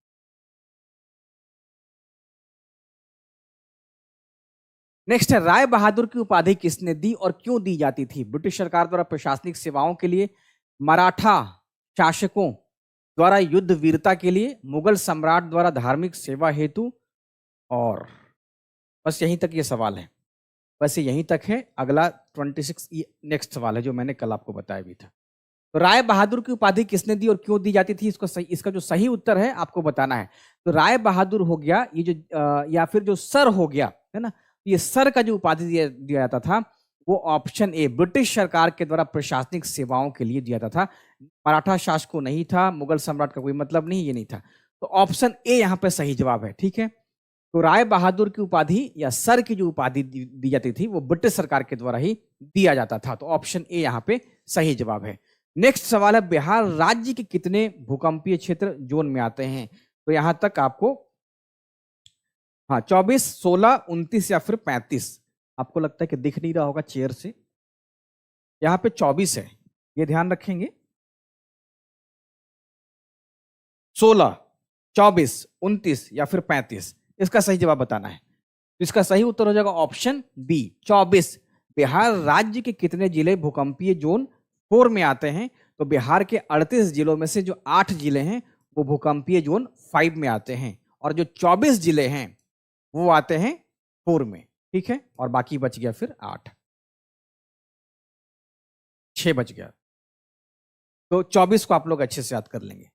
नेक्स्ट है, राय बहादुर की उपाधि किसने दी और क्यों दी जाती थी? ब्रिटिश सरकार द्वारा प्रशासनिक सेवाओं के लिए, मराठा शासकों द्वारा युद्ध वीरता के लिए, मुगल सम्राट द्वारा धार्मिक सेवा हेतु, और बस यहीं तक ये सवाल है। बस यहीं तक है। अगला 26 नेक्स्ट सवाल है जो मैंने कल आपको बताया भी था। तो राय बहादुर की उपाधि किसने दी और क्यों दी जाती थी, इसको सही, इसका जो सही उत्तर है आपको बताना है। तो राय बहादुर हो गया, ये जो या फिर जो सर हो गया है ना, ये सर का जो उपाधि दिया जाता था वो ऑप्शन ए, ब्रिटिश सरकार के द्वारा प्रशासनिक सेवाओं के लिए दिया जाता था। मराठा शासकों नहीं था, मुगल सम्राट का कोई मतलब नहीं, ये नहीं था। तो ऑप्शन ए यहाँ पे सही जवाब है। ठीक है, तो राय बहादुर की उपाधि या सर की जो उपाधि दी जाती थी वो ब्रिटिश सरकार के द्वारा ही दिया जाता था। तो ऑप्शन ए यहाँ पे सही जवाब है। नेक्स्ट सवाल है, बिहार राज्य के कितने भूकंपीय क्षेत्र जोन में आते हैं? तो यहां तक आपको, हाँ, 24, 16, 29 या फिर 35। आपको लगता है कि दिख नहीं रहा होगा चेयर से, यहां पे 24 है, ये ध्यान रखेंगे। 16, 24, 29 या फिर 35, इसका सही जवाब बताना है। तो इसका सही उत्तर हो जाएगा ऑप्शन बी, 24। बिहार राज्य के कितने जिले भूकंपीय जोन 4 में आते हैं? तो बिहार के 38 जिलों में से जो 8 जिले हैं वो भूकंपीय जोन 5 में आते हैं, और जो 24 जिले हैं वो आते हैं 4 में। ठीक है, और बाकी बच गया फिर 8, 6 बच गया। तो 24 को आप लोग अच्छे से याद कर लेंगे।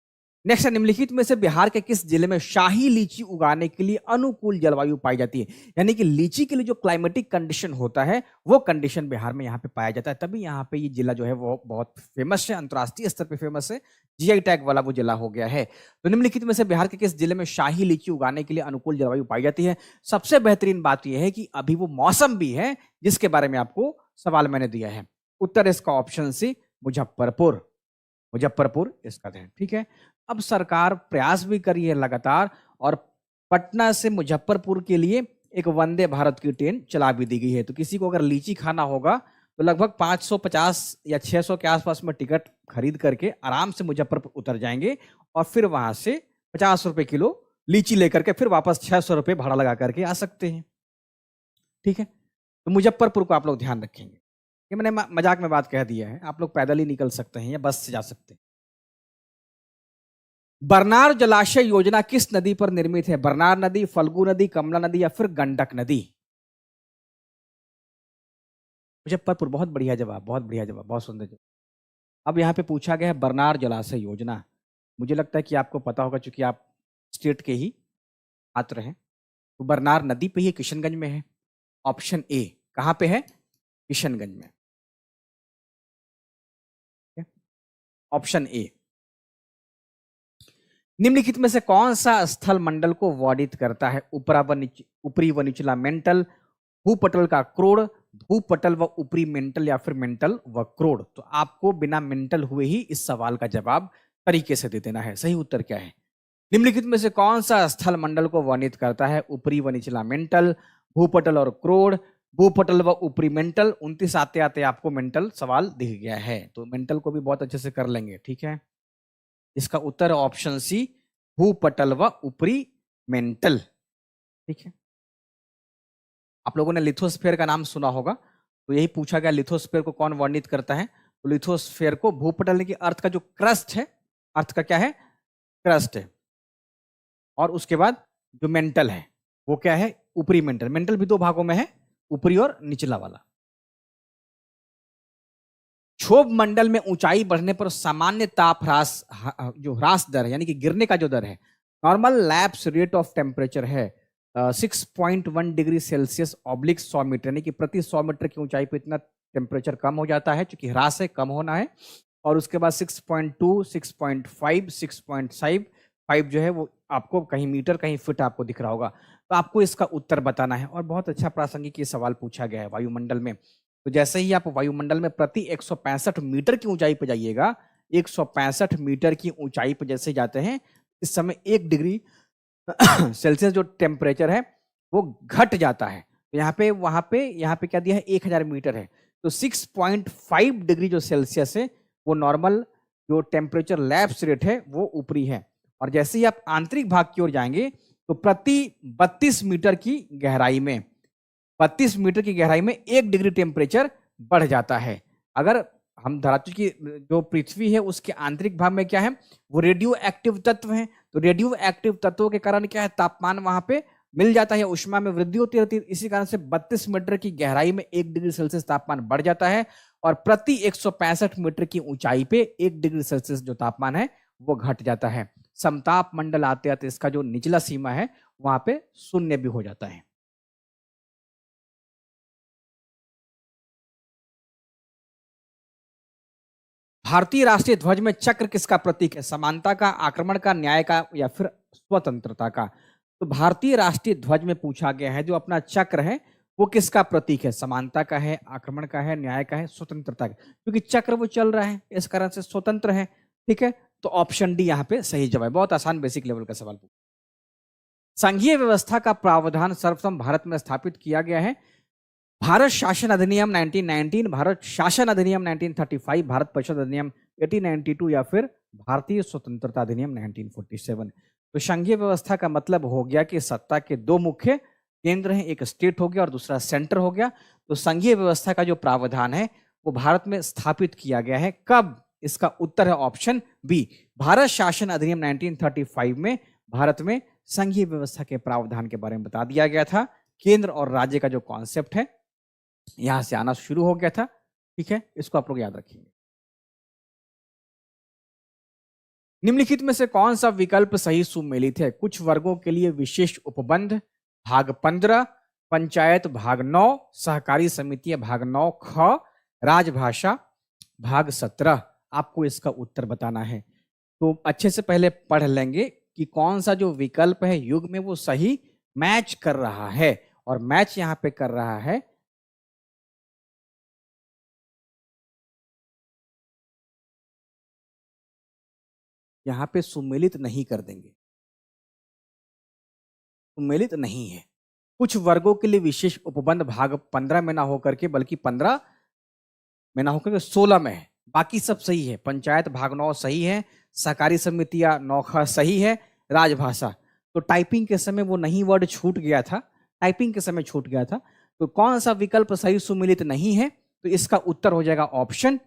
नेक्स्ट, निम्नलिखित में से बिहार के किस जिले में शाही लीची उगाने के लिए अनुकूल जलवायु पाई जाती है? यानी कि लीची के लिए जो क्लाइमेटिक कंडीशन होता है वो कंडीशन बिहार में यहाँ पे पाया जाता है, तभी यहाँ पे ये जिला जो है वो बहुत फेमस है, अंतर्राष्ट्रीय स्तर पे फेमस है, जीआई टैग वाला वो जिला हो गया है। तो निम्नलिखित में से बिहार के किस जिले में शाही लीची उगाने के लिए अनुकूल जलवायु पाई जाती है? सबसे बेहतरीन बात यह है कि अभी वो मौसम भी है जिसके बारे में आपको सवाल मैंने दिया है। उत्तर इसका ऑप्शन सी, मुजफ्फरपुर। मुजफ्फरपुर इसका है। ठीक है, अब सरकार प्रयास भी करी है लगातार, और पटना से मुजफ्फरपुर के लिए एक वंदे भारत की ट्रेन चला भी दी गई है। तो किसी को अगर लीची खाना होगा तो लगभग 550 या 600 के आसपास में टिकट खरीद करके आराम से मुजफ्फरपुर उतर जाएंगे, और फिर वहां से 50 रुपए किलो लीची लेकर के फिर वापस 600 रुपए भाड़ा लगा करके आ सकते हैं। ठीक है, तो मुजफ्फरपुर को आप लोग ध्यान रखेंगे। ये मैंने मजाक में बात कह दिया है, आप लोग पैदल ही निकल सकते हैं या बस से जा सकते हैं। बरनार जलाशय योजना किस नदी पर निर्मित है? बरनार नदी, फल्गु नदी, कमला नदी या फिर गंडक नदी? मुजफ्फरपुर, बहुत बढ़िया जवाब, बहुत बढ़िया जवाब, बहुत सुंदर जवाब। अब यहाँ पे पूछा गया है बरनार जलाशय योजना, मुझे लगता है कि आपको पता होगा क्योंकि आप स्टेट के ही छात्र हैं। तो बरनार नदी पे ही किशनगंज में है। ऑप्शन ए, कहां पे है? किशनगंज में। Option A. निम्नलिखित में से कौन सा स्थल मंडल को वर्णित करता है? ऊपरी व निचला मेंटल, भूपटल का क्रोड़, भूपटल व ऊपरी मेंटल या फिर मेंटल व क्रोड़? तो आपको बिना मेंटल हुए ही इस सवाल का जवाब तरीके से दे देना है। सही उत्तर क्या है? निम्नलिखित में से कौन सा स्थल मंडल को वर्णित करता है? ऊपरी व निचला मेंटल, भूपटल और क्रोड़, भूपटल व ऊपरी मेंटल। 29 आते आते आपको मेंटल सवाल दिख गया है, तो मेंटल को भी बहुत अच्छे से कर लेंगे। ठीक है, इसका उत्तर ऑप्शन सी, भूपटल व ऊपरी मेंटल। ठीक है, आप लोगों ने लिथोस्फेयर का नाम सुना होगा, तो यही पूछा गया लिथोस्फेयर को कौन वर्णित करता है? तो लिथोस्फेयर को भूपटल की अर्थ का जो क्रस्ट है, अर्थ का क्या है? क्रस्ट है, और उसके बाद जो मेंटल है वो क्या है? ऊपरी मेंटल। मेंटल भी 2 भागों में है, ऊपरी और निचला वाला। क्षोभ मंडल में ऊंचाई बढ़ने पर सामान्य ताप ह्रास, जो ह्रास दर है यानी कि गिरने का जो दर है, normal lapse rate of temperature है 6.1 डिग्री सेल्सियस ऑब्लिक 100 मीटर, यानी कि प्रति 100 मीटर की ऊंचाई पर इतना टेम्परेचर कम हो जाता है, क्योंकि ह्रास है, कम होना है। और उसके बाद 6.2, 6.5, 6.5 जो है वो आपको कहीं मीटर कहीं फीट आपको दिख रहा होगा। तो आपको इसका उत्तर बताना है, और बहुत अच्छा प्रासंगिक ये सवाल पूछा गया है वायुमंडल में। तो जैसे ही आप वायुमंडल में प्रति 165 मीटर की ऊंचाई पर जाइएगा, 165 मीटर की ऊंचाई पर जैसे जाते हैं, इस समय 1 डिग्री सेल्सियस जो टेम्परेचर है वो घट जाता है। तो यहाँ पे क्या दिया है? 1000 मीटर है, तो 6.5 डिग्री जो सेल्सियस है वो नॉर्मल जो टेम्परेचर लैप्स रेट है वो ऊपरी है। और जैसे ही आप आंतरिक भाग की ओर जाएंगे तो प्रति 32 मीटर की गहराई में 32 मीटर की गहराई में 1 डिग्री टेम्परेचर बढ़ जाता है। अगर हम धरातल की जो पृथ्वी है उसके आंतरिक भाग में क्या है, वो रेडियो एक्टिव तत्व हैं। तो रेडियो एक्टिव तत्वों के कारण क्या है, तापमान वहां पे मिल जाता है, उष्मा में वृद्धि होती रहती है। इसी कारण से 32 मीटर की गहराई में 1 डिग्री सेल्सियस तापमान बढ़ जाता है और प्रति 165 मीटर की ऊंचाई पे 1 डिग्री सेल्सियस जो तापमान है वो घट जाता है। समताप मंडल आते आते इसका जो निचला सीमा है वहां पे शून्य भी हो जाता है। भारतीय राष्ट्रीय ध्वज में चक्र किसका प्रतीक है? समानता का, आक्रमण का, न्याय का या फिर स्वतंत्रता का? तो भारतीय राष्ट्रीय ध्वज में पूछा गया है जो अपना चक्र है वो किसका प्रतीक है? समानता का है, आक्रमण का है, न्याय का है, स्वतंत्रता का? क्योंकि चक्र वो चल रहा है इस कारण से स्वतंत्र है। ठीक है, तो ऑप्शन डी यहाँ पे सही जवाब है। बहुत आसान बेसिक लेवल का सवाल। संघीय व्यवस्था का प्रावधान सर्वप्रथम भारत में स्थापित किया गया है। भारत शासन अधिनियम 1919, भारत शासन अधिनियम 1935, भारत परिषद अधिनियम 1892 या फिर भारतीय स्वतंत्रता अधिनियम 1947। तो संघीय व्यवस्था का मतलब हो गया कि सत्ता के दो मुख्य केंद्र हैं, एक स्टेट हो गया और दूसरा सेंटर हो गया। तो संघीय व्यवस्था का जो प्रावधान है वो भारत में स्थापित किया गया है। कब? इसका उत्तर है ऑप्शन बी, भारत शासन अधिनियम 1935 में भारत में संघीय व्यवस्था के प्रावधान के बारे में बता दिया गया था। केंद्र और राज्य का जो कॉन्सेप्ट है यहां से आना शुरू हो गया था। ठीक है, इसको आप लोग याद रखेंगे। निम्नलिखित में से कौन सा विकल्प सही सुमेलित है? कुछ वर्गों के लिए विशेष उपबंध भाग 15, पंचायत भाग 9, सहकारी समितियां भाग 9 ख, राजभाषा भाग 17। आपको इसका उत्तर बताना है। तो अच्छे से पहले पढ़ लेंगे कि कौन सा जो विकल्प है युग में वो सही मैच कर रहा है। और मैच यहां पे कर रहा है यहां पे सुमेलित नहीं कर देंगे, सुमेलित नहीं है। कुछ वर्गों के लिए विशेष उपबंध भाग 15 में ना होकर के बल्कि 15 में ना होकर के 16 में है। बाकी सब सही है। पंचायत भाग 9 सही है, सहकारी समितियां 9 ख सही है, राजभाषा। तो टाइपिंग के समय वो नहीं वर्ड छूट गया था, टाइपिंग के समय छूट गया था। तो कौन सा विकल्प सही सुमेलित नहीं है? तो इसका उत्तर हो जाएगा ऑप्शन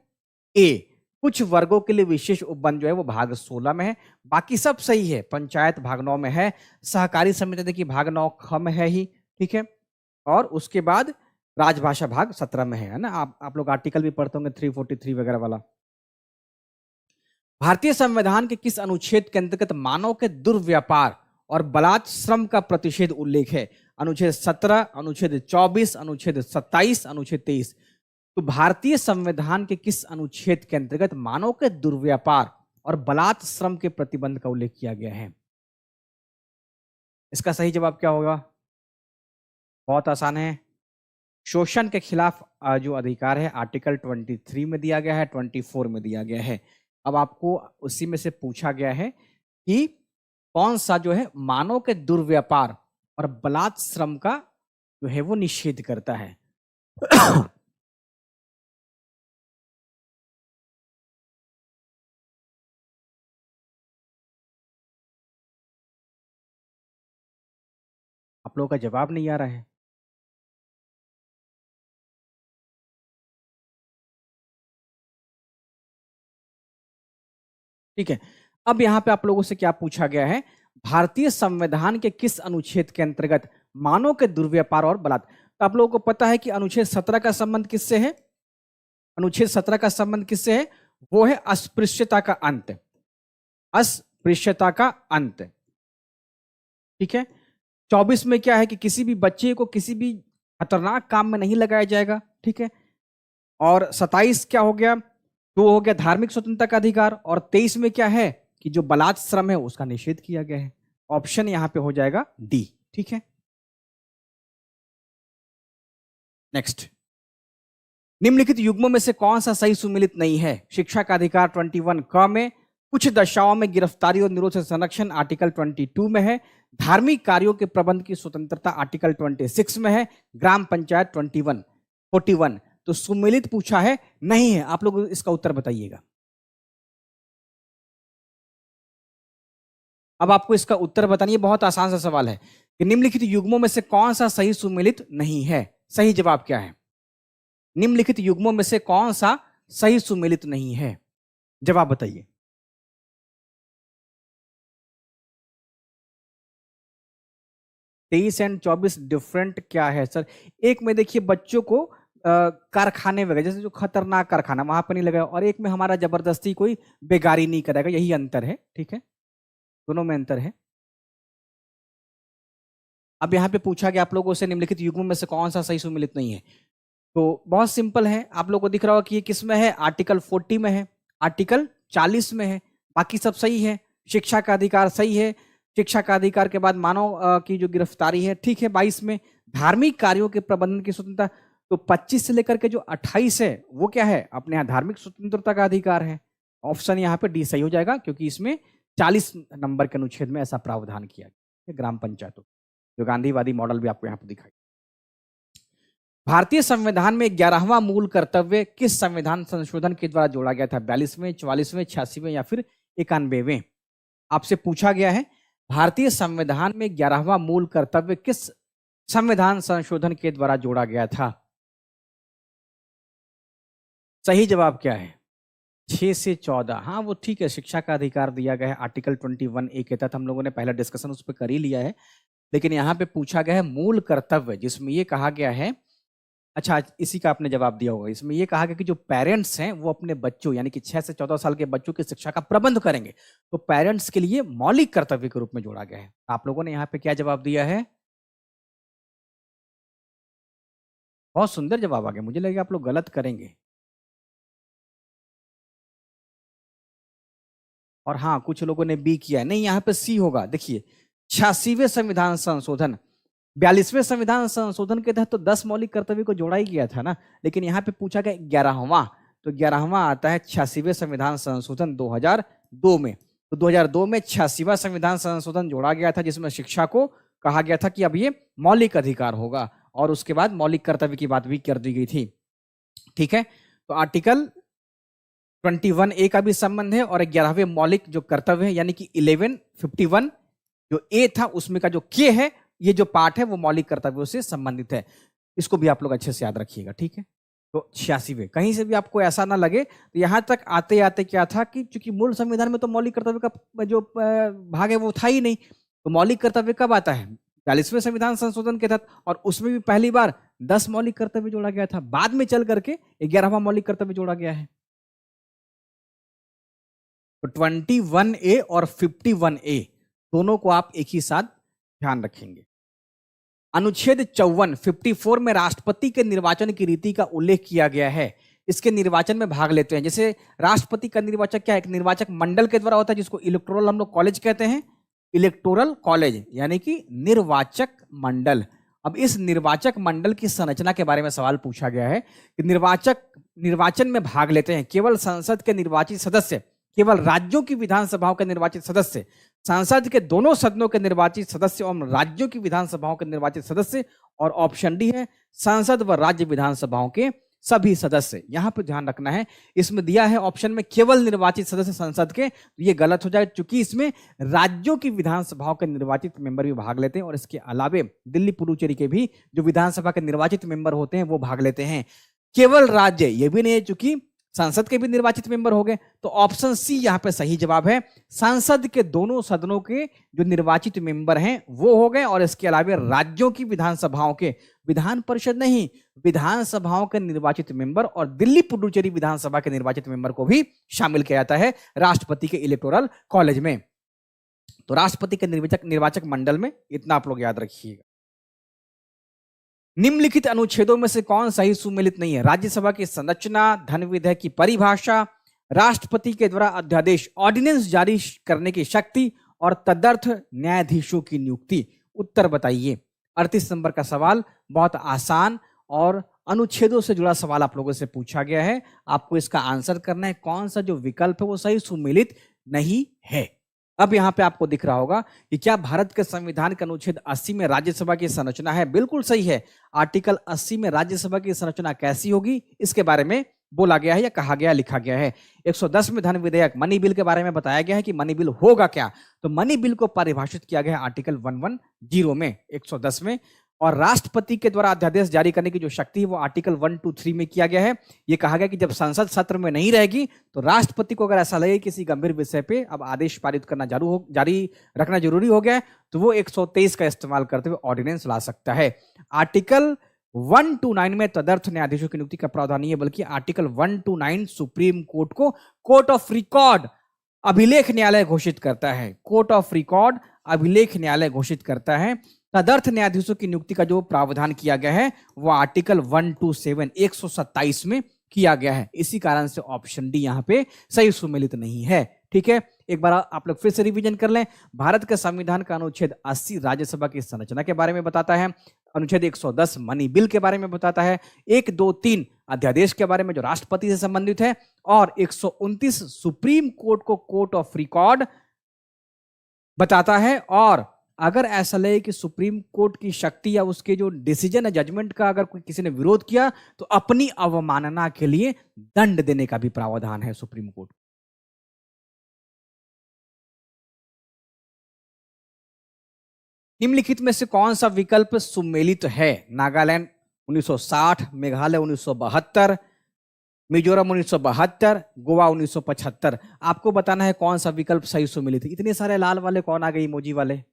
ए, कुछ वर्गों के लिए विशेष उपबंध जो है वो भाग 16 में है। बाकी सब सही है। पंचायत भाग 9 में है, सहकारी समिति देखिए भाग 9 ख में है ही। ठीक है, और उसके बाद राजभाषा भाग 17 में है ना। आप लोग आर्टिकल भी पढ़ते होंगे 343 वगैरह वाला। भारतीय संविधान के किस अनुच्छेद के अंतर्गत मानव के दुर्व्यापार और बलात् श्रम का प्रतिषेध उल्लेख है? अनुच्छेद 17, अनुच्छेद 24, अनुच्छेद 27, अनुच्छेद 23। तो भारतीय संविधान के किस अनुच्छेद के अंतर्गत मानव के दुर्व्यापार और बलात् श्रम के प्रतिबंध का उल्लेख किया गया है? इसका सही जवाब क्या होगा? बहुत आसान है। शोषण के खिलाफ जो अधिकार है आर्टिकल 23 में दिया गया है, 24 में दिया गया है। अब आपको उसी में से पूछा गया है कि कौन सा जो है मानव के दुर्व्यापार और बलात् श्रम का जो है वो निषेध करता है। आप लोगों का जवाब नहीं आ रहा है। ठीक है, अब यहां पे आप लोगों से क्या पूछा गया है? भारतीय संविधान के किस अनुच्छेद के अंतर्गत मानव के दुर्व्यापार और बलात्। तो आप लोगों को पता है कि अनुच्छेद 17 का संबंध किससे है? अनुच्छेद 17 का संबंध किससे है? वो है अस्पृश्यता का अंत, अस्पृश्यता का अंत। ठीक है, 24 में क्या है कि किसी भी बच्चे को किसी भी खतरनाक काम में नहीं लगाया जाएगा। ठीक है, और 27 क्या हो गया? तो हो गया धार्मिक स्वतंत्रता का अधिकार। और 23 में क्या है कि जो बलात् श्रम है उसका निषेध किया गया है। ऑप्शन यहां पे हो जाएगा डी। ठीक है, नेक्स्ट, निम्नलिखित युग्मों में से कौन सा सही सुमेलित नहीं है? शिक्षा का अधिकार 21 क में, कुछ दशाओं में गिरफ्तारी और निरोध से संरक्षण आर्टिकल 22 में है, धार्मिक कार्यों के प्रबंध की स्वतंत्रता आर्टिकल 26 में है, ग्राम पंचायत 41। तो सुमेलित पूछा है, नहीं है। आप लोग इसका उत्तर बताइएगा। अब आपको इसका उत्तर बताना, ये बहुत आसान सा सवाल है कि निम्नलिखित युग्मों में से कौन सा सही सुमेलित नहीं है। सही जवाब क्या है? निम्नलिखित युग्मों में से कौन सा सही सुमेलित नहीं है? जवाब बताइए। 23 एंड 24 डिफरेंट क्या है सर? एक में देखिए बच्चों को कारखाने वगैरह, जैसे जो खतरनाक कारखाना वहां पर नहीं लगाया, और एक में हमारा जबरदस्ती कोई बेगारी नहीं करेगा, यही अंतर है। ठीक है, दोनों में अंतर है। अब यहाँ पे पूछा गया आप लोगों से निम्नलिखित युग्मों में से कौन सा सही सुमेलित नहीं है, तो बहुत सिंपल है। आप लोगों को दिख रहा होगा कि ये किस में है? आर्टिकल 40 में है, आर्टिकल 40 में है, बाकी सब सही है। शिक्षा का अधिकार सही है, शिक्षा का अधिकार के बाद मानव की जो गिरफ्तारी है, ठीक है। 22 में धार्मिक कार्यों के प्रबंधन की स्वतंत्रता, तो 25 से लेकर के जो 28 है वो क्या है? अपने यहाँ धार्मिक स्वतंत्रता का अधिकार है। ऑप्शन यहाँ पे डी सही हो जाएगा, क्योंकि इसमें 40 नंबर के अनुच्छेद में ऐसा प्रावधान किया गया है ग्राम पंचायतों, जो गांधीवादी मॉडल भी आपको यहाँ पे दिखाई। भारतीय संविधान में 11वां मूल कर्तव्य किस संविधान संशोधन के द्वारा जोड़ा गया था? 42वें, 44वें, 86वें या फिर 91वें? आपसे पूछा गया है भारतीय संविधान में 11वां मूल कर्तव्य किस संविधान संशोधन के द्वारा जोड़ा गया था? सही जवाब क्या है? 6 से 14। हाँ वो ठीक है, शिक्षा का अधिकार दिया गया है आर्टिकल 21A के तहत, हम लोगों ने पहला डिस्कशन उस पर कर ही लिया है। लेकिन यहाँ पे पूछा गया है मूल कर्तव्य, जिसमें ये कहा गया है, अच्छा इसी का आपने जवाब दिया होगा, इसमें ये कहा गया कि जो पेरेंट्स हैं वो अपने बच्चों यानी कि 6 से 14 साल के बच्चों की शिक्षा का प्रबंध करेंगे, तो पेरेंट्स के लिए मौलिक कर्तव्य के रूप में जोड़ा गया है। आप लोगों ने यहाँ पे क्या जवाब दिया है? बहुत सुंदर जवाब आ गया, मुझे लगा आप लोग गलत करेंगे। और हाँ कुछ लोगों ने बी किया है, नहीं यहाँ पे सी होगा। देखिए 86वें संविधान संशोधन, 42वें संविधान संशोधन के तहत तो 10 मौलिक कर्तव्य को जोड़ा ही गया था ना, लेकिन यहाँ पे पूछा गया 11वां, तो 11वां आता है 86वें संविधान संशोधन 2002 में। तो 2002 में 86वां संविधान संशोधन जोड़ा गया था, जिसमें शिक्षा को कहा गया था कि अब ये मौलिक अधिकार होगा, और उसके बाद मौलिक कर्तव्य की बात भी कर दी गई थी। ठीक है, तो आर्टिकल 21A का भी संबंध है, और 11वें मौलिक जो कर्तव्य है यानी कि 1151 जो ए था उसमें का जो के है, ये जो पार्ट है वो मौलिक कर्तव्यों से संबंधित है। इसको भी आप लोग अच्छे से याद रखिएगा। ठीक है, तो 86वें, कहीं से भी आपको ऐसा ना लगे, तो यहां तक आते आते क्या था कि चूंकि मूल संविधान में तो मौलिक कर्तव्य का जो भाग है वो था ही नहीं, तो मौलिक कर्तव्य कब आता है? 42वें संविधान संशोधन के तहत, और उसमें भी पहली बार 10 मौलिक कर्तव्य जोड़ा गया था, बाद में चल करके 11वां मौलिक कर्तव्य जोड़ा गया है। तो 21A और 51A दोनों को आप एक ही साथ ध्यान रखेंगे। अनुच्छेद 54 में राष्ट्रपति के निर्वाचन की रीति का उल्लेख किया गया है। इसके निर्वाचन में भाग लेते हैं, जैसे राष्ट्रपति का निर्वाचन क्या है? एक निर्वाचक मंडल के द्वारा होता है, जिसको इलेक्टोरल हम लोग कॉलेज कहते हैं, इलेक्टोरल कॉलेज यानी कि निर्वाचक मंडल। अब इस निर्वाचक मंडल की संरचना के बारे में सवाल पूछा गया है कि निर्वाचन में भाग लेते हैं केवल संसद के निर्वाचित सदस्य, केवल राज्यों की विधानसभाओं के निर्वाचित सदस्य, संसद के दोनों सदनों के निर्वाचित सदस्य और राज्यों की विधानसभाओं के निर्वाचित सदस्य, और ऑप्शन डी है संसद व राज्य विधानसभाओं के सभी सदस्य। यहां पर ध्यान रखना है, इसमें दिया है ऑप्शन में केवल निर्वाचित सदस्य संसद के, तो ये गलत हो जाए, क्योंकि इसमें राज्यों की विधानसभाओं के निर्वाचित मेंबर भी भाग लेते हैं, और इसके अलावे दिल्ली पुडुचेरी के भी जो विधानसभा के निर्वाचित मेंबर होते हैं वो भाग लेते हैं। केवल राज्य ये भी नहीं है, चूंकि संसद के भी निर्वाचित मेंबर हो गए, तो ऑप्शन सी यहां पे सही जवाब है। संसद के दोनों सदनों के जो निर्वाचित मेंबर हैं वो हो गए, और इसके अलावा राज्यों की विधानसभाओं के, विधान परिषद नहीं, विधानसभाओं के निर्वाचित मेंबर और दिल्ली पुडुचेरी विधानसभा के निर्वाचित मेंबर को भी शामिल किया जाता है राष्ट्रपति के इलेक्टोरल कॉलेज में। तो राष्ट्रपति के निर्वाचक मंडल में इतना आप लोग याद रखिएगा। निम्नलिखित अनुच्छेदों में से कौन सही सुमेलित नहीं है? राज्यसभा की संरचना, धन विधेयक की परिभाषा, राष्ट्रपति के द्वारा अध्यादेश ऑर्डिनेंस जारी करने की शक्ति, और तदर्थ न्यायाधीशों की नियुक्ति। उत्तर बताइए। 38 नंबर का सवाल बहुत आसान और अनुच्छेदों से जुड़ा सवाल आप लोगों से पूछा गया है। आपको इसका आंसर करना है, कौन सा जो विकल्प है वो सही सुमेलित नहीं है। अब यहां पे आपको दिख रहा होगा कि क्या भारत के संविधान के अनुच्छेद 80 में राज्यसभा की संरचना है? बिल्कुल सही है। आर्टिकल 80 में राज्यसभा की संरचना कैसी होगी इसके बारे में बोला गया है या कहा गया, लिखा गया है। 110 में धन विधेयक मनी बिल के बारे में बताया गया है कि मनी बिल होगा क्या। तो मनी बिल को परिभाषित किया गया है आर्टिकल 110 में, 110 में। और राष्ट्रपति के द्वारा अध्यादेश जारी करने की जो शक्ति है वो आर्टिकल 123 में किया गया है। ये कहा गया कि जब संसद सत्र में नहीं रहेगी तो राष्ट्रपति को अगर ऐसा लगे किसी गंभीर विषय पे अब आदेश पारित करना जारी रखना जरूरी हो गया है तो वो 123 का इस्तेमाल करते हुए ऑर्डिनेंस ला सकता है। आर्टिकल 129 में तदर्थ न्यायाधीशों की नियुक्ति का प्रावधान नहीं है, बल्कि आर्टिकल 129 सुप्रीम कोर्ट को कोर्ट ऑफ रिकॉर्ड अभिलेख न्यायालय घोषित करता है। कोर्ट ऑफ रिकॉर्ड अभिलेख न्यायालय घोषित करता है। तदर्थ न्यायाधीशों की नियुक्ति का जो प्रावधान किया गया है वो आर्टिकल 127 127 में किया गया है। इसी कारण से ऑप्शन डी यहां पे सही सुमेलित नहीं है। ठीक है, एक बार आप लोग फिर से रिवीजन कर लें। भारत के संविधान का अनुच्छेद 80 राज्यसभा की संरचना के बारे में बताता है। अनुच्छेद 110 मनी बिल के बारे में बताता है। 1, 2, 3 अध्यादेश के बारे में जो राष्ट्रपति से संबंधित है। और 129 सुप्रीम कोर्ट को कोर्ट ऑफ रिकॉर्ड बताता है। और अगर ऐसा लगे कि सुप्रीम कोर्ट की शक्ति या उसके जो डिसीजन है, जजमेंट का, अगर कोई किसी ने विरोध किया तो अपनी अवमानना के लिए दंड देने का भी प्रावधान है सुप्रीम कोर्ट। निम्नलिखित में से कौन सा विकल्प सुमेलित है? नागालैंड 1960, मेघालय 1972, मिजोरम 1972, गोवा 1975। आपको बताना है कौन सा विकल्प सही सुमेलित है। इतने सारे लाल वाले कौन आ गए इमोजी वाले?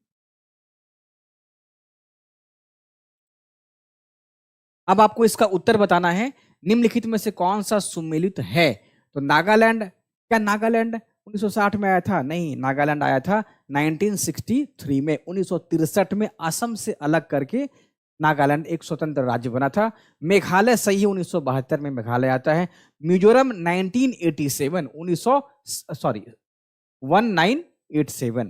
अब आपको इसका उत्तर बताना है निम्नलिखित में से कौन सा सुमेलित है। तो नागालैंड, क्या नागालैंड 1960 में आया था? नहीं, नागालैंड आया था 1963 में। 1963 में असम से अलग करके नागालैंड एक स्वतंत्र राज्य बना था। मेघालय सही है, 1972 में मेघालय आता है। मिजोरम 1987 1987।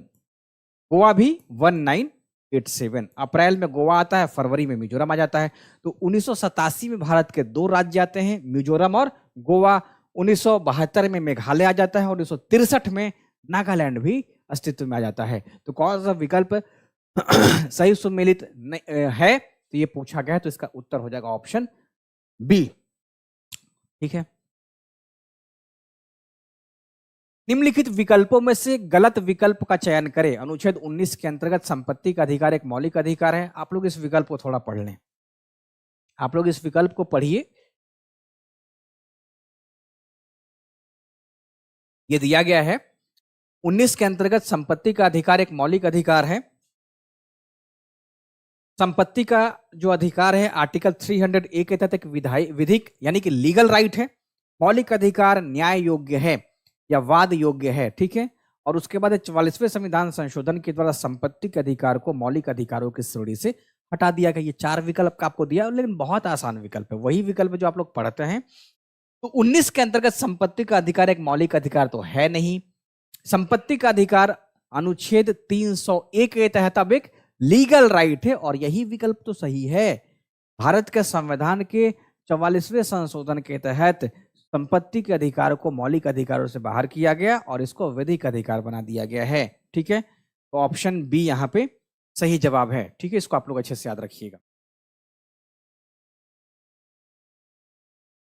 गोवा भी 1987। अप्रैल में गोवा आता है, फरवरी में मिजोरम आ जाता है। तो 1987 में भारत के 2 राज्य आते हैं, मिजोरम और गोवा। 1972 में मेघालय आ जाता है और 1963 में नागालैंड भी अस्तित्व में आ जाता है। तो कौन सा विकल्प सही सुमेलित है तो ये पूछा गया है, तो इसका उत्तर हो जाएगा ऑप्शन बी। ठीक है, निम्नलिखित विकल्पों में से गलत विकल्प का चयन करें। अनुच्छेद 19 के अंतर्गत संपत्ति का अधिकार एक मौलिक अधिकार है। आप लोग इस विकल्प को थोड़ा पढ़ लें। आप लोग इस विकल्प को पढ़िए। यह दिया गया है 19 के अंतर्गत संपत्ति का अधिकार एक मौलिक अधिकार है। संपत्ति का जो अधिकार है आर्टिकल 300A के तहत एक विधिक यानी कि लीगल राइट है। मौलिक अधिकार न्याय योग्य है या वाद योग्य है। ठीक है, और उसके बाद 44वें संविधान संशोधन के द्वारा संपत्ति के अधिकार को मौलिक अधिकारों की श्रेणी से हटा दिया गया। ये 4 विकल्प का आपको दिया, लेकिन बहुत आसान विकल्प है, वही विकल्प जो आप लोग पढ़ते हैं। तो 19 के अंतर्गत संपत्ति का अधिकार एक मौलिक अधिकार तो है नहीं। संपत्ति का अधिकार अनुच्छेद 301 के तहत अब एक लीगल राइट है, और यही विकल्प तो सही है। भारत के संविधान के 44वें संशोधन के तहत संपत्ति के अधिकार को मौलिक अधिकारों से बाहर किया गया और इसको विधिक अधिकार बना दिया गया है। ठीक है, तो ऑप्शन बी यहां पे सही जवाब है। ठीक है, इसको आप लोग अच्छे से याद रखिएगा।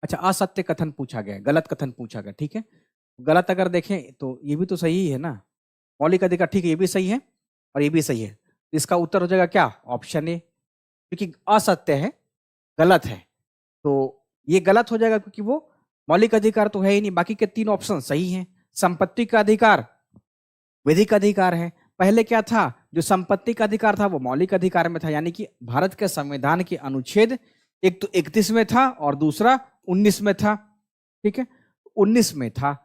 अच्छा, असत्य कथन पूछा गया, गलत कथन पूछा गया। ठीक है, गलत अगर देखें तो ये भी तो सही है ना, मौलिक अधिकार। ठीक है, ये भी सही है और ये भी सही है। इसका उत्तर हो जाएगा क्या? ऑप्शन ए, क्योंकि असत्य है, गलत है, तो ये गलत हो जाएगा क्योंकि वो मौलिक अधिकार तो है ही नहीं। बाकी के 3 ऑप्शन सही हैं। संपत्ति का अधिकार विधिक अधिकार है। पहले क्या था, जो संपत्ति का अधिकार था वो मौलिक अधिकार में था, यानी कि भारत के संविधान के अनुच्छेद एक तो 31 में था और दूसरा 19 में था। ठीक है, 19 में था,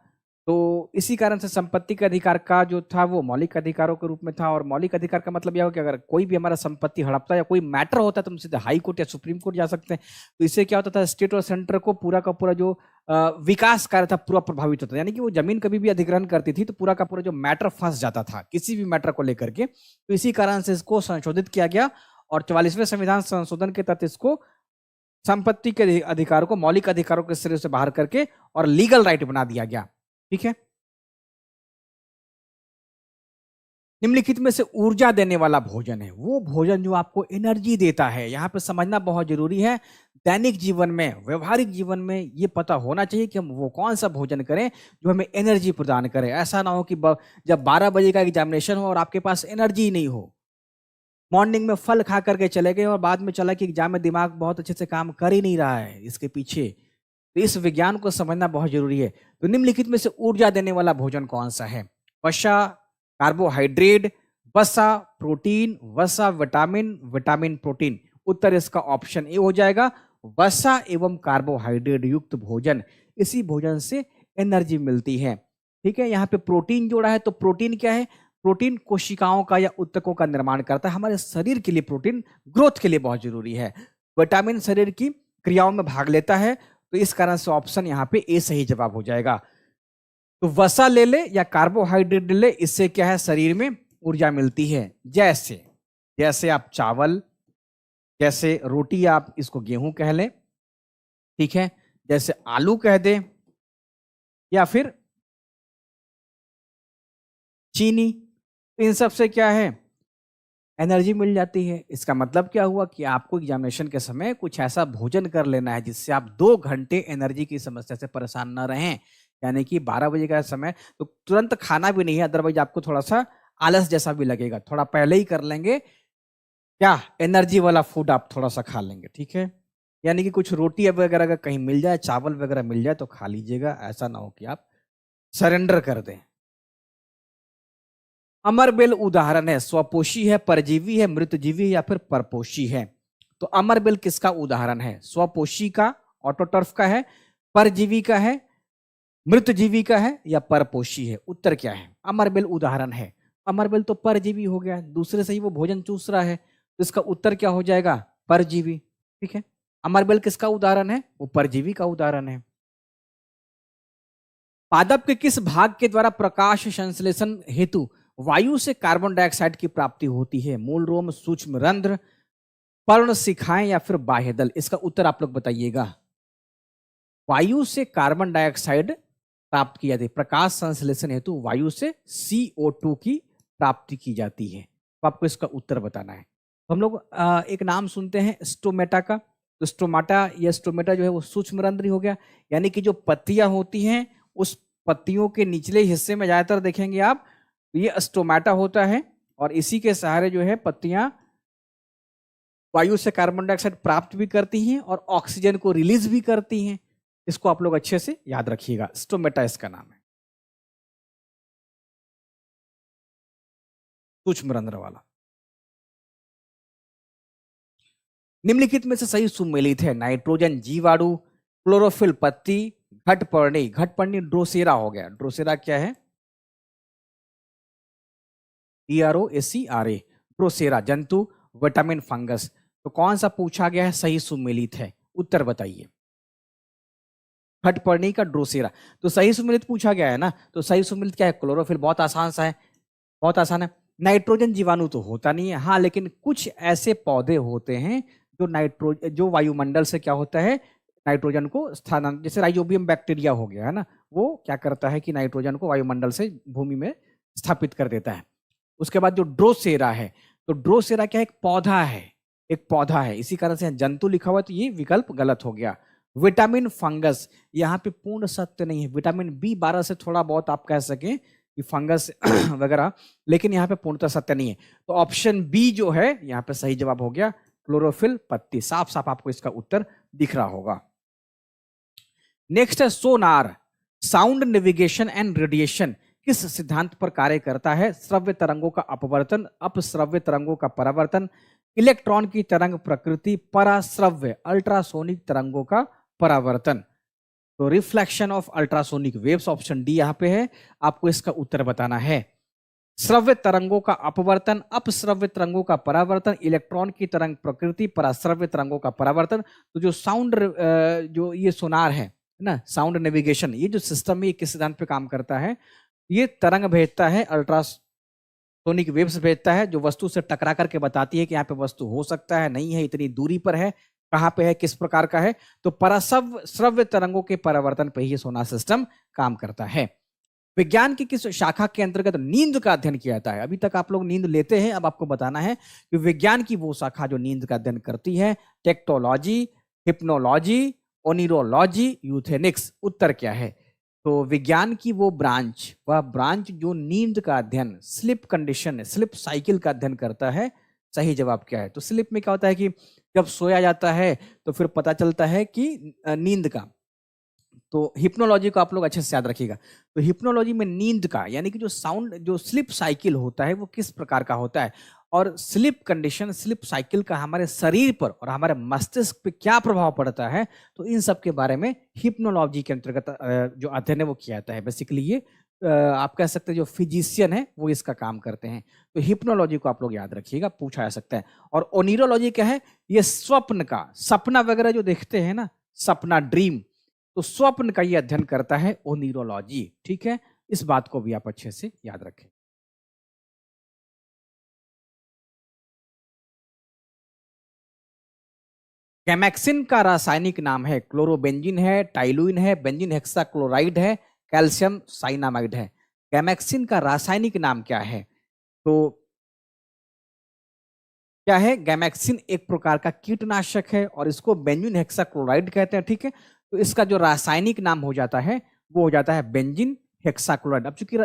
तो इसी कारण से संपत्ति के अधिकार का जो था वो मौलिक अधिकारों के रूप में था। और मौलिक अधिकार का मतलब यह हो कि अगर कोई भी हमारा संपत्ति हड़पता है या कोई मैटर होता है तो हम सीधे हाई कोर्ट या सुप्रीम कोर्ट जा सकते हैं। तो इससे क्या होता था, स्टेट और सेंटर को पूरा का पूरा जो विकास कार्य था पूरा प्रभावित होता था। यानी कि वो जमीन कभी भी अधिग्रहण करती थी तो पूरा का पूरा जो मैटर फंस जाता था किसी भी मैटर को लेकर के। तो इसी कारण से इसको संशोधित किया गया और 44वें संविधान संशोधन के तहत इसको संपत्ति के अधिकार को मौलिक अधिकारों के श्रेणी से बाहर करके और लीगल राइट बना दिया गया। ठीक है, निम्नलिखित में से ऊर्जा देने वाला भोजन है वो भोजन जो आपको एनर्जी देता है। यहां पे समझना बहुत जरूरी है। दैनिक जीवन में, व्यवहारिक जीवन में ये पता होना चाहिए कि हम वो कौन सा भोजन करें जो हमें एनर्जी प्रदान करे। ऐसा ना हो कि जब 12 बजे का एग्जामिनेशन हो और आपके पास एनर्जी ही नहीं हो। मॉर्निंग में फल खा करके चले गए और बाद में चला कि एग्जाम में दिमाग बहुत अच्छे से काम कर ही नहीं रहा है इसके पीछे। तो इस विज्ञान को समझना बहुत जरूरी है। तो निम्नलिखित में से ऊर्जा देने वाला भोजन कौन सा है? वसा, कार्बोहाइड्रेट, वसा, प्रोटीन, वसा, विटामिन, विटामिन, प्रोटीन। उत्तर इसका ऑप्शन ए हो जाएगा, वसा एवं कार्बोहाइड्रेट युक्त भोजन। इसी भोजन से एनर्जी मिलती है। ठीक है, यहाँ पे प्रोटीन जोड़ा है, तो प्रोटीन क्या है? प्रोटीन कोशिकाओं का या ऊतकों का निर्माण करता है। हमारे शरीर के लिए प्रोटीन ग्रोथ के लिए बहुत जरूरी है। विटामिन शरीर की क्रियाओं में भाग लेता है, तो इस कारण से ऑप्शन यहाँ पे ए सही जवाब हो जाएगा। तो वसा ले ले या कार्बोहाइड्रेट ले ले, इससे क्या है? शरीर में ऊर्जा मिलती है। जैसे जैसे आप चावल, जैसे रोटी, आप इसको गेहूं कह लें, ठीक है, जैसे आलू कह दे, या फिर चीनी। तो इन सब से क्या है? एनर्जी मिल जाती है। इसका मतलब क्या हुआ कि आपको एग्जामिनेशन के समय कुछ ऐसा भोजन कर लेना है जिससे आप 2 घंटे एनर्जी की समस्या से परेशान न रहें। यानी कि 12 बजे का समय तो तुरंत खाना भी नहीं है, अदरवाइज आपको थोड़ा सा आलस जैसा भी लगेगा। थोड़ा पहले ही कर लेंगे, क्या एनर्जी वाला फूड आप थोड़ा सा खा लेंगे। ठीक है, यानी कि कुछ रोटी वगैरह अगर कहीं मिल जाए, चावल वगैरह मिल जाए तो खा लीजिएगा। ऐसा ना हो कि आप सरेंडर कर दें। अमरबेल उदाहरण है, स्वपोषी है, परजीवी है, मृतजीवी है या फिर परपोषी है? तो अमरबेल किसका उदाहरण है? स्वपोषी का, ऑटोटर्फ का है, परजीवी का है, मृतजीवी का है या परपोषी है? उत्तर क्या है? अमरबेल उदाहरण है। अमरबेल तो परजीवी हो गया, दूसरे से ही वो भोजन चूस रहा है, तो इसका उत्तर क्या हो जाएगा? परजीवी। ठीक है, अमरबेल किसका उदाहरण है? वो परजीवी का उदाहरण है। पादप के किस भाग के द्वारा प्रकाश संश्लेषण हेतु वायु से कार्बन डाइऑक्साइड की प्राप्ति होती है? मूल रोम, सूक्ष्म रंध्र, पर्ण शिखाएं या फिर बाह्यदल? इसका उत्तर आप लोग बताइएगा। वायु से कार्बन डाइऑक्साइड प्राप्त की जाती है, प्रकाश संश्लेषण हेतु वायु से CO2 की प्राप्ति की जाती है। तो आपको इसका उत्तर बताना है। तो हम लोग एक नाम सुनते हैं स्टोमेटा का। तो स्टोमाटा या स्टोमेटा जो है वो सूक्ष्म रंध्र हो गया, यानी कि जो पत्तियां होती हैं उस पत्तियों के निचले हिस्से में ज्यादातर देखेंगे आप, तो ये स्टोमेटा होता है और इसी के सहारे जो है पत्तियां वायु से कार्बन डाइऑक्साइड प्राप्त भी करती हैं और ऑक्सीजन को रिलीज भी करती हैं। इसको आप लोग अच्छे से याद रखिएगा, स्टोमेटा इसका नाम है, सूक्ष्म रंध्र वाला। निम्नलिखित में से सही सुमेलित है? नाइट्रोजन जीवाणु, क्लोरोफिल पत्ती, घटपर्णी। घटपर्णी ड्रोसेरा हो गया। ड्रोसेरा क्या है? DROSERA, ड्रोसेरा जंतु, विटामिन फंगस। तो कौन सा पूछा गया है सही सुमेलित है? उत्तर बताइए। घटपर्णी का ड्रोसेरा। तो सही सुमेलित पूछा गया है ना, तो सही सुमेलित क्या है? क्लोरोफिल। बहुत आसान सा है, बहुत आसान है। नाइट्रोजन जीवाणु तो होता नहीं है, हाँ, लेकिन कुछ ऐसे पौधे होते हैं जो वायुमंडल से क्या होता है? नाइट्रोजन को स्थानांतरित, जैसे राइजोबियम बैक्टीरिया हो गया है ना, वो क्या करता है कि नाइट्रोजन को वायुमंडल से भूमि में स्थापित कर देता है। उसके बाद जो ड्रोसेरा है, तो ड्रोसेरा क्या है? एक पौधा है, एक पौधा है, इसी कारण से जंतु लिखा हुआ, तो ये विकल्प गलत हो गया। विटामिन फंगस, यहाँ पे पूर्ण सत्य नहीं है। विटामिन B12 से थोड़ा बहुत आप कह सकें कि फंगस वगैरह, लेकिन यहाँ पे पूर्णतः सत्य नहीं है। तो ऑप्शन बी जो है यहाँ पे सही जवाब हो गया, क्लोरोफिल पत्ती। साफ साफ आपको इसका उत्तर दिख रहा होगा। नेक्स्ट है सोनार, साउंड नेविगेशन एंड रेडिएशन किस सिद्धांत पर कार्य करता है? श्रव्य तरंगों का अपवर्तन, अपश्रव्य तरंगों का परावर्तन, इलेक्ट्रॉन की तरंग प्रकृति, पराश्रव्य अल्ट्रासोनिक तरंगों का परावर्तन। तो reflection of ultrasonic waves, option D यहाँ पे है। आपको इसका उत्तर बताना है। श्रव्य तरंगों का अपवर्तन, अपश्रव्य तरंगों का परावर्तन, इलेक्ट्रॉन की तरंग प्रकृति, पराश्रव्य तरंगों का परावर्तन। तो जो साउंड जो ये सोनार है ना, साउंड नेविगेशन, ये जो सिस्टम है किस सिद्धांत पे काम करता है? ये तरंग भेजता है, अल्ट्रासोनिक वेव्स भेजता है, जो वस्तु से टकरा करके बताती है कि यहाँ पे वस्तु हो सकता है, नहीं है, इतनी दूरी पर है, कहाँ पे है, किस प्रकार का है। तो पराश्रव्य तरंगों के परावर्तन पे ही सोनार सिस्टम काम करता है। विज्ञान की किस शाखा के अंतर्गत नींद का अध्ययन किया जाता है? अभी तक आप लोग नींद लेते हैं, अब आपको बताना है कि विज्ञान की वो शाखा जो नींद का अध्ययन करती है। टेक्टोलॉजी, हिप्नोलॉजी, ओनिरोलॉजी, यूथेनिक्स। उत्तर क्या है? तो विज्ञान की वो ब्रांच, वह ब्रांच जो नींद का अध्ययन, स्लिप कंडीशन है, स्लिप साइकिल का अध्ययन करता है। सही जवाब क्या है? तो स्लिप में क्या होता है कि जब सोया जाता है तो फिर पता चलता है कि नींद का। तो हिप्नोलॉजी को आप लोग अच्छे से याद रखिएगा। तो हिप्नोलॉजी में नींद का यानी कि जो साउंड, जो स्लिप साइकिल होता है वो किस प्रकार का होता है, और स्लिप कंडीशन, स्लिप साइकिल का हमारे शरीर पर और हमारे मस्तिष्क पे क्या प्रभाव पड़ता है, तो इन सब के बारे में हिप्नोलॉजी के अंतर्गत जो अध्ययन है वो किया जाता है। बेसिकली ये आप कह सकते हैं जो फिजिशियन है वो इसका काम करते हैं। तो हिप्नोलॉजी को आप लोग याद रखिएगा, पूछा जा सकता है। और ओनिरोलॉजी क्या है? ये स्वप्न का, सपना वगैरह जो देखते हैं ना, सपना, ड्रीम, तो स्वप्न का ये अध्ययन करता है ओनिरोलॉजी। ठीक है, इस बात को भी आप अच्छे से याद रखें। कैमेक्सिन का रासायनिक नाम है, क्लोरोबेंजिन है, टाइलुइन है, बेंजीन हेक्साक्लोराइड है, कैल्शियम साइनामाइड है। कैमेक्सिन का रासायनिक नाम क्या है? तो क्या है? गैमेक्सिन एक प्रकार का कीटनाशक है और इसको बेंजीन हेक्साक्लोराइड कहते हैं। ठीक है, तो इसका जो रासायनिक नाम हो जाता है वो हो जाता है बेंजीन हेक्साक्लोराइड। अब चूंकि